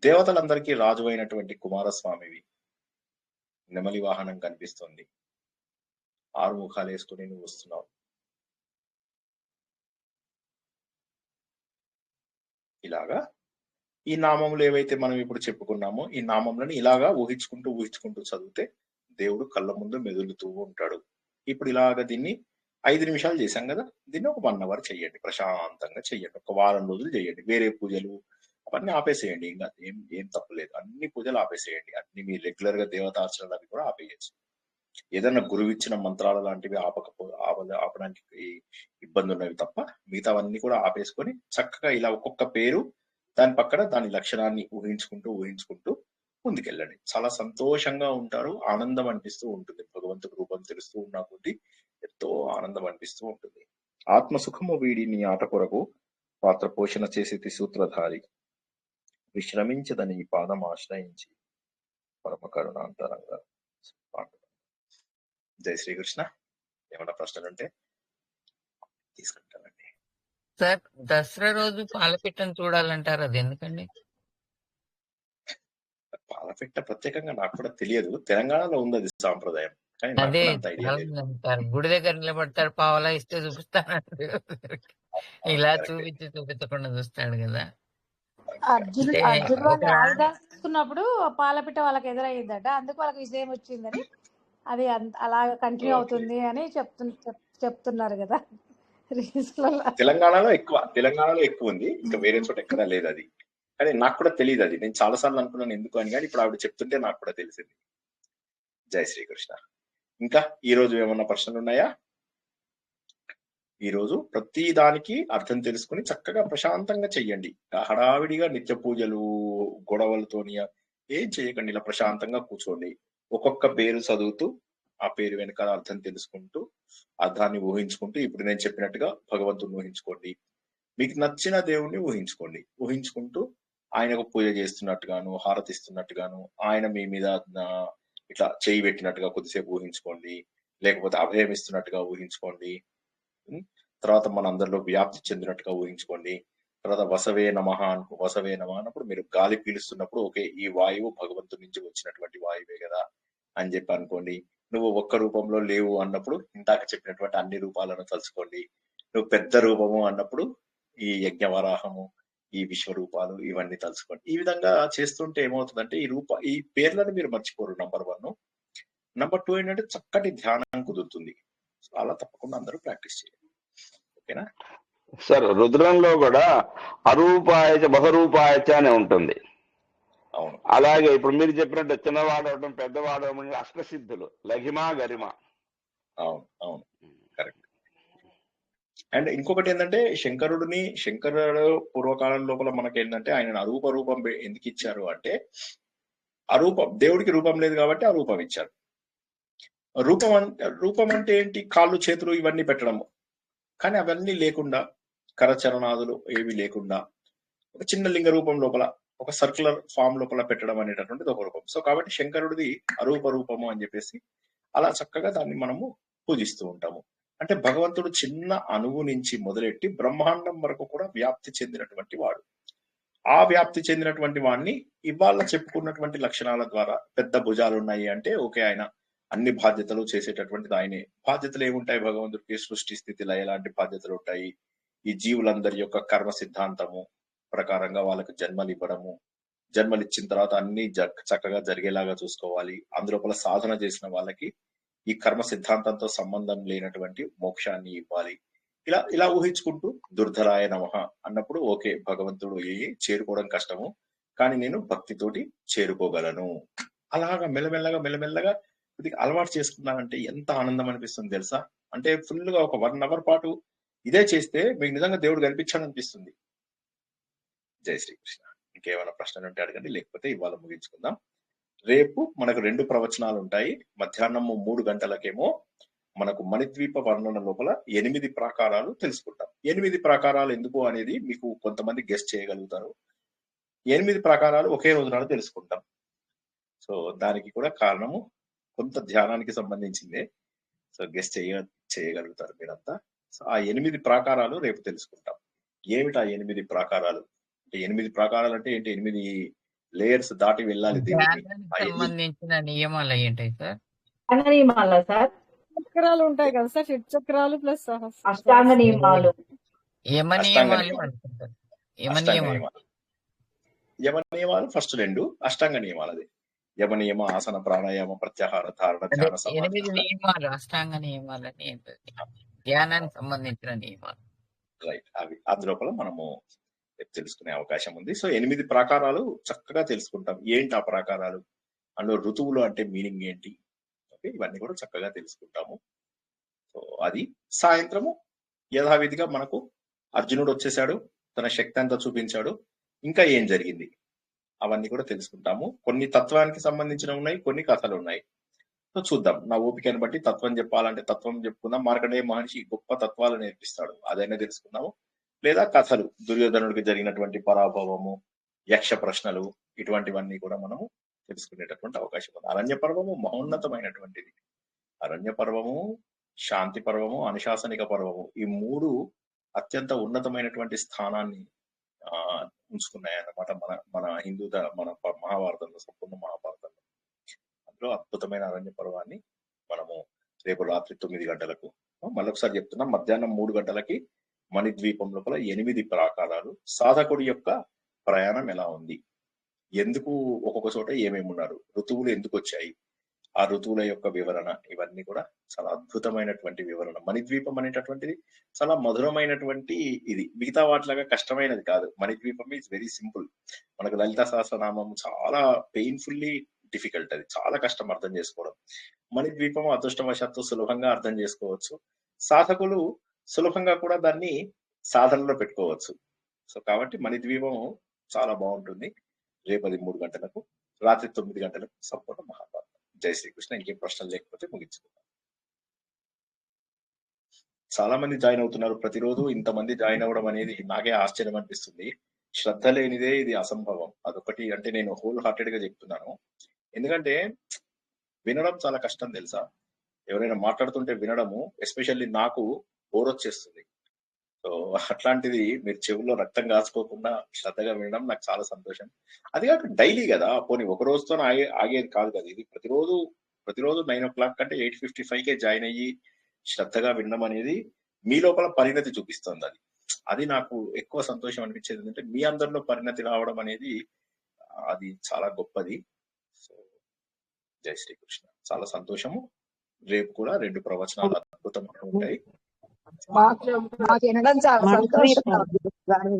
దేవతలందరికీ రాజు అయినటువంటి కుమారస్వామివి. నెమలి వాహనం కనిపిస్తుంది, 6 ముఖాలు వేసుకుని నువ్వు వస్తున్నావు. ఇలాగా ఈ నామములు ఏవైతే మనం ఇప్పుడు చెప్పుకున్నామో, ఈ నామములను ఇలాగా ఊహించుకుంటూ చదివితే దేవుడు కళ్ళ ముందు మెదులుతూ ఉంటాడు. ఇప్పుడు ఇలాగ దీన్ని 5 నిమిషాలు చేశాం కదా, దీన్ని ఒక 1 అవర్ చెయ్యండి, ప్రశాంతంగా చెయ్యండి. ఒక వారం రోజులు చేయండి. వేరే పూజలు అవన్నీ ఆపేసేయండి. ఇంకా ఏం తప్పులేదు. అన్ని పూజలు ఆపేసేయండి. అన్ని మీ రెగ్యులర్ గా దేవతార్చనలు అవి కూడా ఆపేయచ్చు. ఏదన్నా గురువు ఇచ్చిన మంత్రాలు లాంటివి ఆపడానికి ఇబ్బంది ఉన్నవి తప్ప మిగతావన్నీ కూడా ఆపేసుకొని చక్కగా ఇలా ఒక్కొక్క పేరు దాని పక్కన దాని లక్షణాన్ని ఊహించుకుంటూ ముందుకెళ్ళండి. చాలా సంతోషంగా ఉంటారు. ఆనందం అనిపిస్తూ ఉంటుంది. భగవంతుడి రూపం తెలుస్తూ ఉన్న కొద్దీ ఎంతో ఆనందం అనిపిస్తూ ఉంటుంది. ఆత్మసుఖము వీడి నీ ఆట కొరకు పాత్ర పోషణ చేసేది సూత్రధారి, విశ్రమించదని పాదం ఆశ్రయించి పరమ కరుణాంతరంగా. జై శ్రీకృష్ణ. ఏమైనా ప్రశ్నలు ఉంటే తీసుకుంటానండి. సార్, దసరా రోజు పాలపిట్టను చూడాలంటారు, అది ఎందుకండి? పాలపిట్ట ప్రత్యేకంగా నాకు కూడా తెలియదు. తెలంగాణలో ఉంది అది సాంప్రదాయం, కానీ నాకు అదే కూడా అంత ఐడియా చాలా లేదు. మంది అంటారు, గుడి దగ్గర నిలబడతాడు, పావలా ఇస్తే చూపిస్తానంటారు. ఇలా చూపించకుండా చూస్తాడు కదా. అర్జునుడు అంటే వాళ్ళ ఒక ఆయుధాలు తీసుకున్నప్పుడు పాలపిట్ట వాళ్ళకి ఎదురయ్యిందట, అందుకు వాళ్ళకి విజయం వచ్చిందని అది అలాగ కంటిన్యూ ఓకే. అవుతుంది అని చెప్తున్నారు కదా రీల్స్ లలో. తెలంగాణలో ఎక్కువ ఉంది, ఇంకా వేరే చోట ఎక్కడా లేదు అది. కానీ నాకు కూడా తెలియదు అది. నేను చాలా సార్లు అనుకున్నాను ఎందుకు అని, కానీ ఇప్పుడు ఆవిడ చెప్తుంటే నాకు కూడా తెలిసింది. జై శ్రీకృష్ణ. ఇంకా ఈ రోజు ఏమన్నా ప్రశ్నలు ఉన్నాయా? ఈ రోజు ప్రతి దానికి అర్థం తెలుసుకుని చక్కగా ప్రశాంతంగా చెయ్యండి. హడావిడిగా నిత్య పూజలు గొడవలతోని ఏం చేయకండి, ఇలా ప్రశాంతంగా కూర్చోండి. ఒక్కొక్క పేరు చదువుతూ ఆ పేరు వెనకాల అర్థం తెలుసుకుంటూ అర్థాన్ని ఊహించుకుంటూ ఇప్పుడు నేను చెప్పినట్టుగా భగవంతుడిని ఊహించుకోండి. మీకు నచ్చిన దేవుణ్ణి ఊహించుకోండి. ఊహించుకుంటూ ఆయనకు పూజ చేస్తున్నట్టుగాను, హారతిస్తున్నట్టుగాను, ఆయన మీ మీద ఇట్లా చేయి పెట్టినట్టుగా కొద్దిసేపు ఊహించుకోండి. లేకపోతే అభయం ఇస్తున్నట్టుగా ఊహించుకోండి. తర్వాత మన అందరిలో వ్యాప్తి చెందినట్టుగా ఊహించుకోండి. తర్వాత వసవే నమః వసవే నమః అన్నప్పుడు మీరు గాలి పీలుస్తున్నప్పుడు ఓకే, ఈ వాయువు భగవంతుడి నుంచి వచ్చినటువంటి వాయువే కదా అని చెప్పి అనుకోండి. నువ్వు ఒక్క రూపంలో లేవు అన్నప్పుడు ఇందాక చెప్పినటువంటి అన్ని రూపాలను తలుచుకోండి. నువ్వు పెద్ద రూపము అన్నప్పుడు ఈ యజ్ఞవరాహము, ఈ విశ్వరూపాలు ఇవన్నీ తలుచుకోండి. ఈ విధంగా చేస్తుంటే ఏమవుతుందంటే ఈ పేర్లను మీరు మర్చిపోరు. నంబర్ 1. నంబర్ 2 ఏంటంటే చక్కటి ధ్యానం కుదురుతుంది. సో అలా తప్పకుండా అందరూ ప్రాక్టీస్ చేయండి. ఓకేనా సార్? రుద్రంలో కూడా అరూపాయచ బహురూపాయచ అనే ఉంటుంది. అవును, అలాగే ఇప్పుడు మీరు చెప్పినట్టు చిన్నవాడవడం పెద్దవాడవడం అష్టసిద్ధులు, లఘిమ గరిమ. అవును, అవును, కరెక్ట్. అండ్ ఇంకొకటి ఏంటంటే శంకరుడు పూర్వకాలం లోపల మనకేంటంటే ఆయన అరూప రూపం ఎందుకు ఇచ్చారు అంటే, దేవుడికి రూపం లేదు కాబట్టి ఆ రూపం ఇచ్చారు. రూపం అంటే ఏంటి? కాళ్ళు చేతులు ఇవన్నీ పెట్టడం. కానీ అవన్నీ లేకుండా, కరచరణాదులు ఏవి లేకుండా ఒక చిన్న లింగ రూపం లోపల ఒక సర్క్యులర్ ఫామ్ లోపల పెట్టడం అనేటటువంటిది ఒక రూపం. సో కాబట్టి శంకరుడిది అరూప రూపము అని చెప్పేసి అలా చక్కగా దాన్ని మనము పూజిస్తూ ఉంటాము. అంటే భగవంతుడు చిన్న అణువు నుంచి మొదలెట్టి బ్రహ్మాండం వరకు కూడా వ్యాప్తి చెందినటువంటి వాడు. ఆ వ్యాప్తి చెందినటువంటి వాడిని ఇవాళ చెప్పుకున్నటువంటి లక్షణాల ద్వారా పెద్ద భుజాలు ఉన్నాయి అంటే ఓకే, ఆయన అన్ని బాధ్యతలు చేసేటటువంటిది ఆయనే. బాధ్యతలు ఏముంటాయి భగవంతుడికి? సృష్టి స్థితి లయ లాంటి బాధ్యతలు ఉంటాయి. ఈ జీవులందరి యొక్క కర్మ సిద్ధాంతము ప్రకారంగా వాళ్ళకు జన్మలు ఇవ్వడము, జన్మలు ఇచ్చిన తర్వాత అన్ని చక్కగా జరిగేలాగా చూసుకోవాలి. అందులోపల సాధన చేసిన వాళ్ళకి ఈ కర్మ సిద్ధాంతంతో సంబంధం లేనటువంటి మోక్షాన్ని ఇవ్వాలి. ఇలా ఊహించుకుంటూ దుర్ధరాయ నమః అన్నప్పుడు ఓకే, భగవంతుడు చేరుకోవడం కష్టము కానీ నేను భక్తితోటి చేరుకోగలను. అలాగా మెల్లమెల్లగా కొద్దిగా అలవాటు చేసుకున్నానంటే ఎంత ఆనందం అనిపిస్తుంది తెలుసా? అంటే ఫుల్ గా ఒక 1 అవర్ పాటు ఇదే చేస్తే మీకు నిజంగా దేవుడు కనిపించాలని అనిపిస్తుంది. జై శ్రీకృష్ణ. ఇంకేమైనా ప్రశ్నలు ఉంటే అడగండి, లేకపోతే ఇవాళ ముగించుకుందాం. రేపు మనకు 2 ప్రవచనాలు ఉంటాయి. మధ్యాహ్నం 3 గంటలకేమో మనకు మణిద్వీప వర్ణన లోపల 8 ప్రాకారాలు తెలుసుకుంటాం. 8 ప్రాకారాలు ఎందుకు అనేది మీకు కొంతమంది గెస్ట్ చేయగలుగుతారు. 8 ప్రాకారాలు ఒకే రోజు నాడు తెలుసుకుంటాం. సో దానికి కూడా కారణము కొంత ధ్యానానికి సంబంధించిందే. సో గెస్ట్ చేయగలుగుతారు మీరంతా. సో ఆ 8 ప్రాకారాలు రేపు తెలుసుకుంటాం. ఏమిటి ఆ 8 ప్రాకారాలు అంటే? 8 ప్రాకారాలు అంటే ఏంటి? 8 లేయర్స్ దాటి వెళ్ళాలి దేవుడిని. ధ్యానానికి సంబంధించిన నియమాలు ఏంటాయి సార్? నియమాలా సార్? చక్రాలు ఉంటాయి కదా సార్, షట్ చక్రాలు ప్లస్ అష్టాంగ నియమాలు. యమ నియమాలు అనుకుంటారు. యమ నియమాలు ఫస్ట్ 2, అష్టాంగ నియమాలు అది. యమ నియమ, ఆసన, ప్రాణాయామ, ప్రత్యాహార, ధారణ, ధ్యాన, 8 నియమాలు అష్టాంగ నియమాలు అని ధ్యానానికి సంబంధించిన నియమాలు. రైట్, అవి అందులోపల మనము తెలుసుకునే అవకాశం ఉంది. సో 8 ప్రాకారాలు చక్కగా తెలుసుకుంటాం. ఏంటి ఆ ప్రాకారాలు? అందులో ఋతువులు అంటే మీనింగ్ ఏంటి? ఓకే, ఇవన్నీ కూడా చక్కగా తెలుసుకుంటాము. సో అది సాయంత్రము యథావిధిగా మనకు అర్జునుడు వచ్చేసాడు, తన శక్తి అంతా చూపించాడు. ఇంకా ఏం జరిగింది అవన్నీ కూడా తెలుసుకుంటాము. కొన్ని తత్వానికి సంబంధించిన ఉన్నాయి, కొన్ని కథలు ఉన్నాయి. సో చూద్దాం. నా ఓపికను బట్టి తత్వం చెప్పాలంటే తత్వం చెప్పుకుందాం. మార్కండేయ మహర్షి గొప్ప తత్వాలు నేర్పిస్తాడు, అదైనా తెలుసుకుందాము. లేదా కథలు, దుర్యోధనుడికి జరిగినటువంటి పరాభవము, యక్ష ప్రశ్నలు, ఇటువంటివన్నీ కూడా మనము తెలుసుకునేటటువంటి అవకాశం ఉంది. అరణ్య పర్వము మహోన్నతమైనటువంటిది. అరణ్య పర్వము, శాంతి పర్వము, అనుశాసనిక పర్వము, ఈ 3 అత్యంత ఉన్నతమైనటువంటి స్థానాన్ని ఉంచుకున్నాయి అన్నమాట మన హిందూ మన మహాభారతంలో, సంపూర్ణ మహాభారతంలో. అందులో అద్భుతమైన అరణ్య పర్వాన్ని మనము రేపు రాత్రి 9 గంటలకు, మళ్ళొకసారి చెప్తున్నాం, మధ్యాహ్నం 3 గంటలకి మణిద్వీపం లోపల 8 ప్రాకారాలు. సాధకుడి యొక్క ప్రయాణం ఎలా ఉంది, ఎందుకు ఒక్కొక్క చోట ఏమేమి ఉన్నారు, ఋతువులు ఎందుకు వచ్చాయి, ఆ ఋతువుల యొక్క వివరణ, ఇవన్నీ కూడా చాలా అద్భుతమైనటువంటి వివరణ. మణిద్వీపం అనేటటువంటిది చాలా మధురమైనటువంటి ఇది. మిగతా వాటిలాగా కష్టమైనది కాదు. Manidweepam is very simple. మనకు లలిత సహస్రనామం చాలా పెయిన్ఫుల్లీ డిఫికల్ట్, అది చాలా కష్టం అర్థం చేసుకోవడం. మణిద్వీపం అదృష్టవశాత్తు సులభంగా అర్థం చేసుకోవచ్చు. సాధకులు సులభంగా కూడా దాన్ని సాధనలో పెట్టుకోవచ్చు. సో కాబట్టి మణిద్వీపం చాలా బాగుంటుంది. రేపు అది 3 గంటలకు రాత్రి 9 గంటలకు సంపూర్ణ మహాభారతం. జై శ్రీకృష్ణ. ఇంకేం ప్రశ్నలు లేకపోతే ముగించుకుందాం. చాలా మంది జాయిన్ అవుతున్నారు ప్రతిరోజు. ఇంతమంది జాయిన్ అవ్వడం అనేది నాకే ఆశ్చర్యం అనిపిస్తుంది. శ్రద్ధ లేనిదే ఇది అసంభవం. అదొకటి అంటే నేను హోల్ హార్టెడ్ గా చెప్తున్నాను. ఎందుకంటే వినడం చాలా కష్టం తెలుసా. ఎవరైనా మాట్లాడుతుంటే వినడము, ఎస్పెషల్లీ నాకు బోర్ వచ్చేస్తుంది. సో అట్లాంటిది మీరు చెవుల్లో రక్తం కాచుకోకుండా శ్రద్ధగా వినడం నాకు చాలా సంతోషం. అది కాక డైలీ కదా, పోనీ ఒక రోజుతో ఆగేది కాదు కదా. ఇది ప్రతిరోజు 9 o'clock కంటే 8:55కే జాయిన్ అయ్యి శ్రద్ధగా వినడం అనేది మీ లోపల పరిణతి చూపిస్తుంది. అది నాకు ఎక్కువ సంతోషం అనిపించేది. ఏంటంటే మీ అందరిలో పరిణతి రావడం అనేది అది చాలా గొప్పది. సో జై శ్రీకృష్ణ. చాలా సంతోషము. రేపు కూడా 2 ప్రవచనాలు అద్భుతంగా ఉంటాయి. మాకు వినడం చాలా సంతోషంగా ఉంది స్వామి.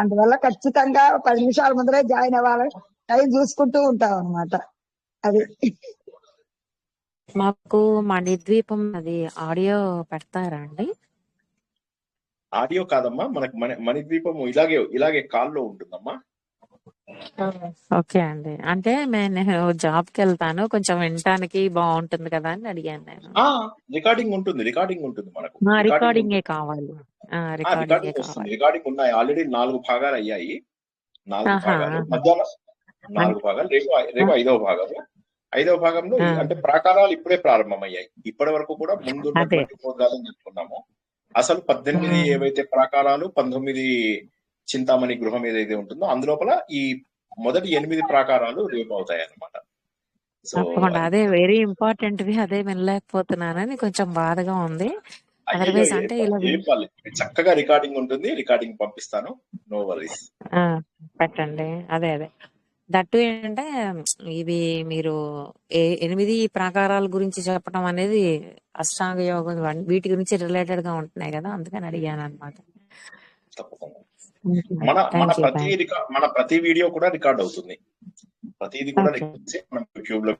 అందువల్ల ఖచ్చితంగా 10 నిమిషాల ముందరే జాయిన్ అవ్వాలి. టైం చూసుకుంటూ ఉంటాం అన్నమాట. అది మాకు మణిద్వీపం అది ఆడియో పెడతారా అండి? ఆడియో కాదమ్మా, మనకు మణిద్వీపము ఇలాగే కాల్లో ఉంటుందమ్మా. ఓకే అండి. అంటే నేను జాబ్ కి వెళ్తాను, కొంచెం వినటానికి బాగుంటుంది కదా అని అడిగాను నేను. రికార్డింగ్ ఉంటుంది మనకు. రికార్డింగే కావాలి. రికార్డింగ్ వస్తుంది. రికార్డింగ్ ఉన్నాయి. ఆల్రెడీ 4 భాగాలు అయ్యాయి. 4 భాగాలు మధ్యాహ్నం 4 భాగాలు. రేపు 5వ భాగము. 5వ భాగంలో అంటే ప్రాకారాలు ఇప్పుడే ప్రారంభమయ్యాయి. ఇప్పటి వరకు కూడా ముందు ప్రోగ్రాం చెప్పుకున్నాము. అసలు 18 ఏవైతే ప్రాకారాలు, 19 చింతామణి గృహం ఏదైతే ఉంటుందో అందులోపల ఈ మొదటి 8 ప్రాకారాలు రేపు అవుతాయి అన్నమాట. సో అదే వెరీ ఇంపార్టెంట్. అదే వినలేకపోతున్నానని కొంచెం బాధగా ఉంది. అదర్వైజ్ అంటే ఇలా చక్కగా రికార్డింగ్ ఉంటుంది. రికార్డింగ్ పంపిస్తాను. No worries. పెట్టండి. అదే దట్టు ఏంటంటే ఇవి మీరు 8 ప్రాకారాల గురించి చెప్పడం అనేది అష్టాంగ యోగం వీటి గురించి రిలేటెడ్ గా ఉంటున్నాయి కదా, అందుకని అడిగాను అనమాట. తప్పకుండా. మన ప్రతి వీడియో కూడా రికార్డ్ అవుతుంది. ప్రతిది కూడా మనం యూట్యూబ్ లో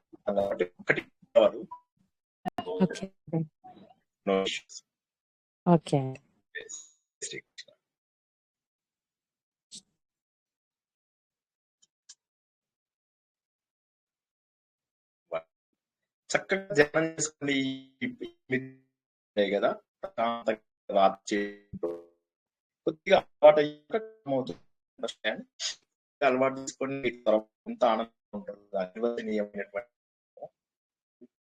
ఓకే. చక్కగా ధ్యానం చేసుకోండి కదా. కొద్దిగా అలవాటు చేసుకొని ఎంత ఆనందం ఉంటుంది. అనిర్వచనీయమైనటువంటి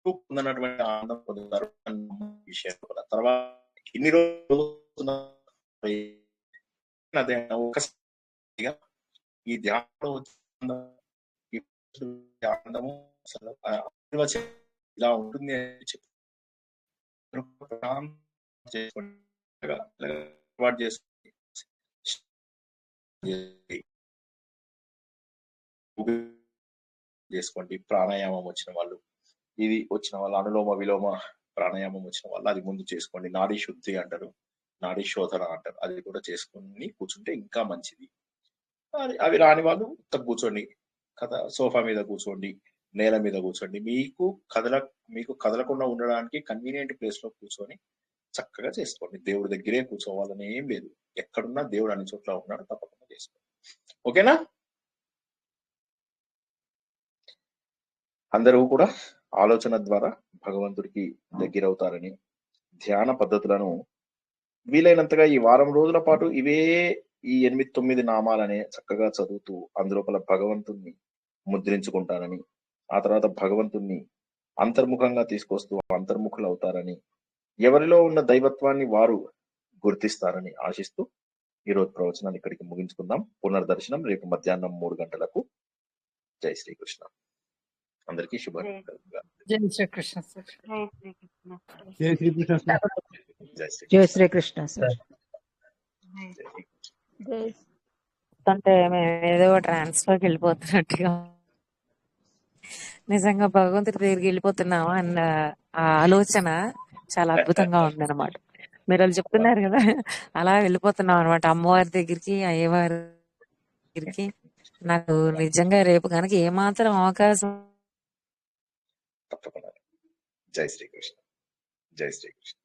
పొందినటువంటి ఆనందం పొందుతారు విషయం కూడా. తర్వాత ఇన్ని రోజులు ఈ ధ్యానంలో ఆనందము అసలు అనిర్వచన ఇలా ఉంటుంది అని చెప్పి చేసుకోండి. ప్రాణాయామం వచ్చిన వాళ్ళు, ఇది వచ్చిన వాళ్ళు, అనులోమ విలోమ ప్రాణాయామం వచ్చిన వాళ్ళు అది ముందు చేసుకోండి. నాడీ శుద్ధి అంటారు, నాడీ శోధన అంటారు. అది కూడా చేసుకుని కూర్చుంటే ఇంకా మంచిది. అవి రాని వాళ్ళు కూర్చోండి, సోఫా మీద కూర్చోండి, నేల మీద కూర్చోండి. మీకు కదలకుండా ఉండడానికి కన్వీనియంట్ ప్లేస్ లో కూర్చొని చక్కగా చేసుకోండి. దేవుడి దగ్గరే కూర్చోవాలని ఏం లేదు. ఎక్కడున్నా దేవుడు అన్ని చోట్ల ఉన్నాడు. తప్పకుండా చేసుకోండి. ఓకేనా? అందరూ కూడా ఆలోచన ద్వారా భగవంతుడికి దగ్గరవుతారని, ధ్యాన పద్ధతులను వీలైనంతగా ఈ వారం రోజుల పాటు ఇవే ఈ 8-9 నామాలనే చక్కగా చదువుతూ అందులోపల భగవంతుణ్ణి ముద్రించుకుంటారని, ఆ తర్వాత భగవంతుణ్ణి అంతర్ముఖంగా తీసుకొస్తూ అంతర్ముఖులు అవుతారని, ఎవరిలో ఉన్న దైవత్వాన్ని వారు గుర్తిస్తారని ఆశిస్తూ ఈరోజు ప్రవచనాన్ని ఇక్కడికి ముగించుకుందాం. పునర్దర్శనం రేపు మధ్యాహ్నం 3 గంటలకు. జై శ్రీకృష్ణ. అందరికీ శుభాకాంక్షలు. జై శ్రీకృష్ణ సార్. జై శ్రీకృష్ణ సార్. జై శ్రీకృష్ణ సార్. అంటే మేము ఏదో ట్రాన్స్ఫర్కి వెళ్ళిపోతున్నట్టుగా, నిజంగా భగవంతుడి దగ్గరికి వెళ్ళిపోతున్నామా అన్న ఆ ఆలోచన చాలా అద్భుతంగా ఉందన్నమాట. మీరు వాళ్ళు చెప్తున్నారు కదా, అలా వెళ్ళిపోతున్నాం అనమాట అమ్మవారి దగ్గరికి, అయ్యవారి దగ్గరికి. నాకు నిజంగా రేపు కనుక ఏమాత్రం అవకాశం. తప్పకుండా. జై శ్రీకృష్ణ. జై శ్రీకృష్ణ.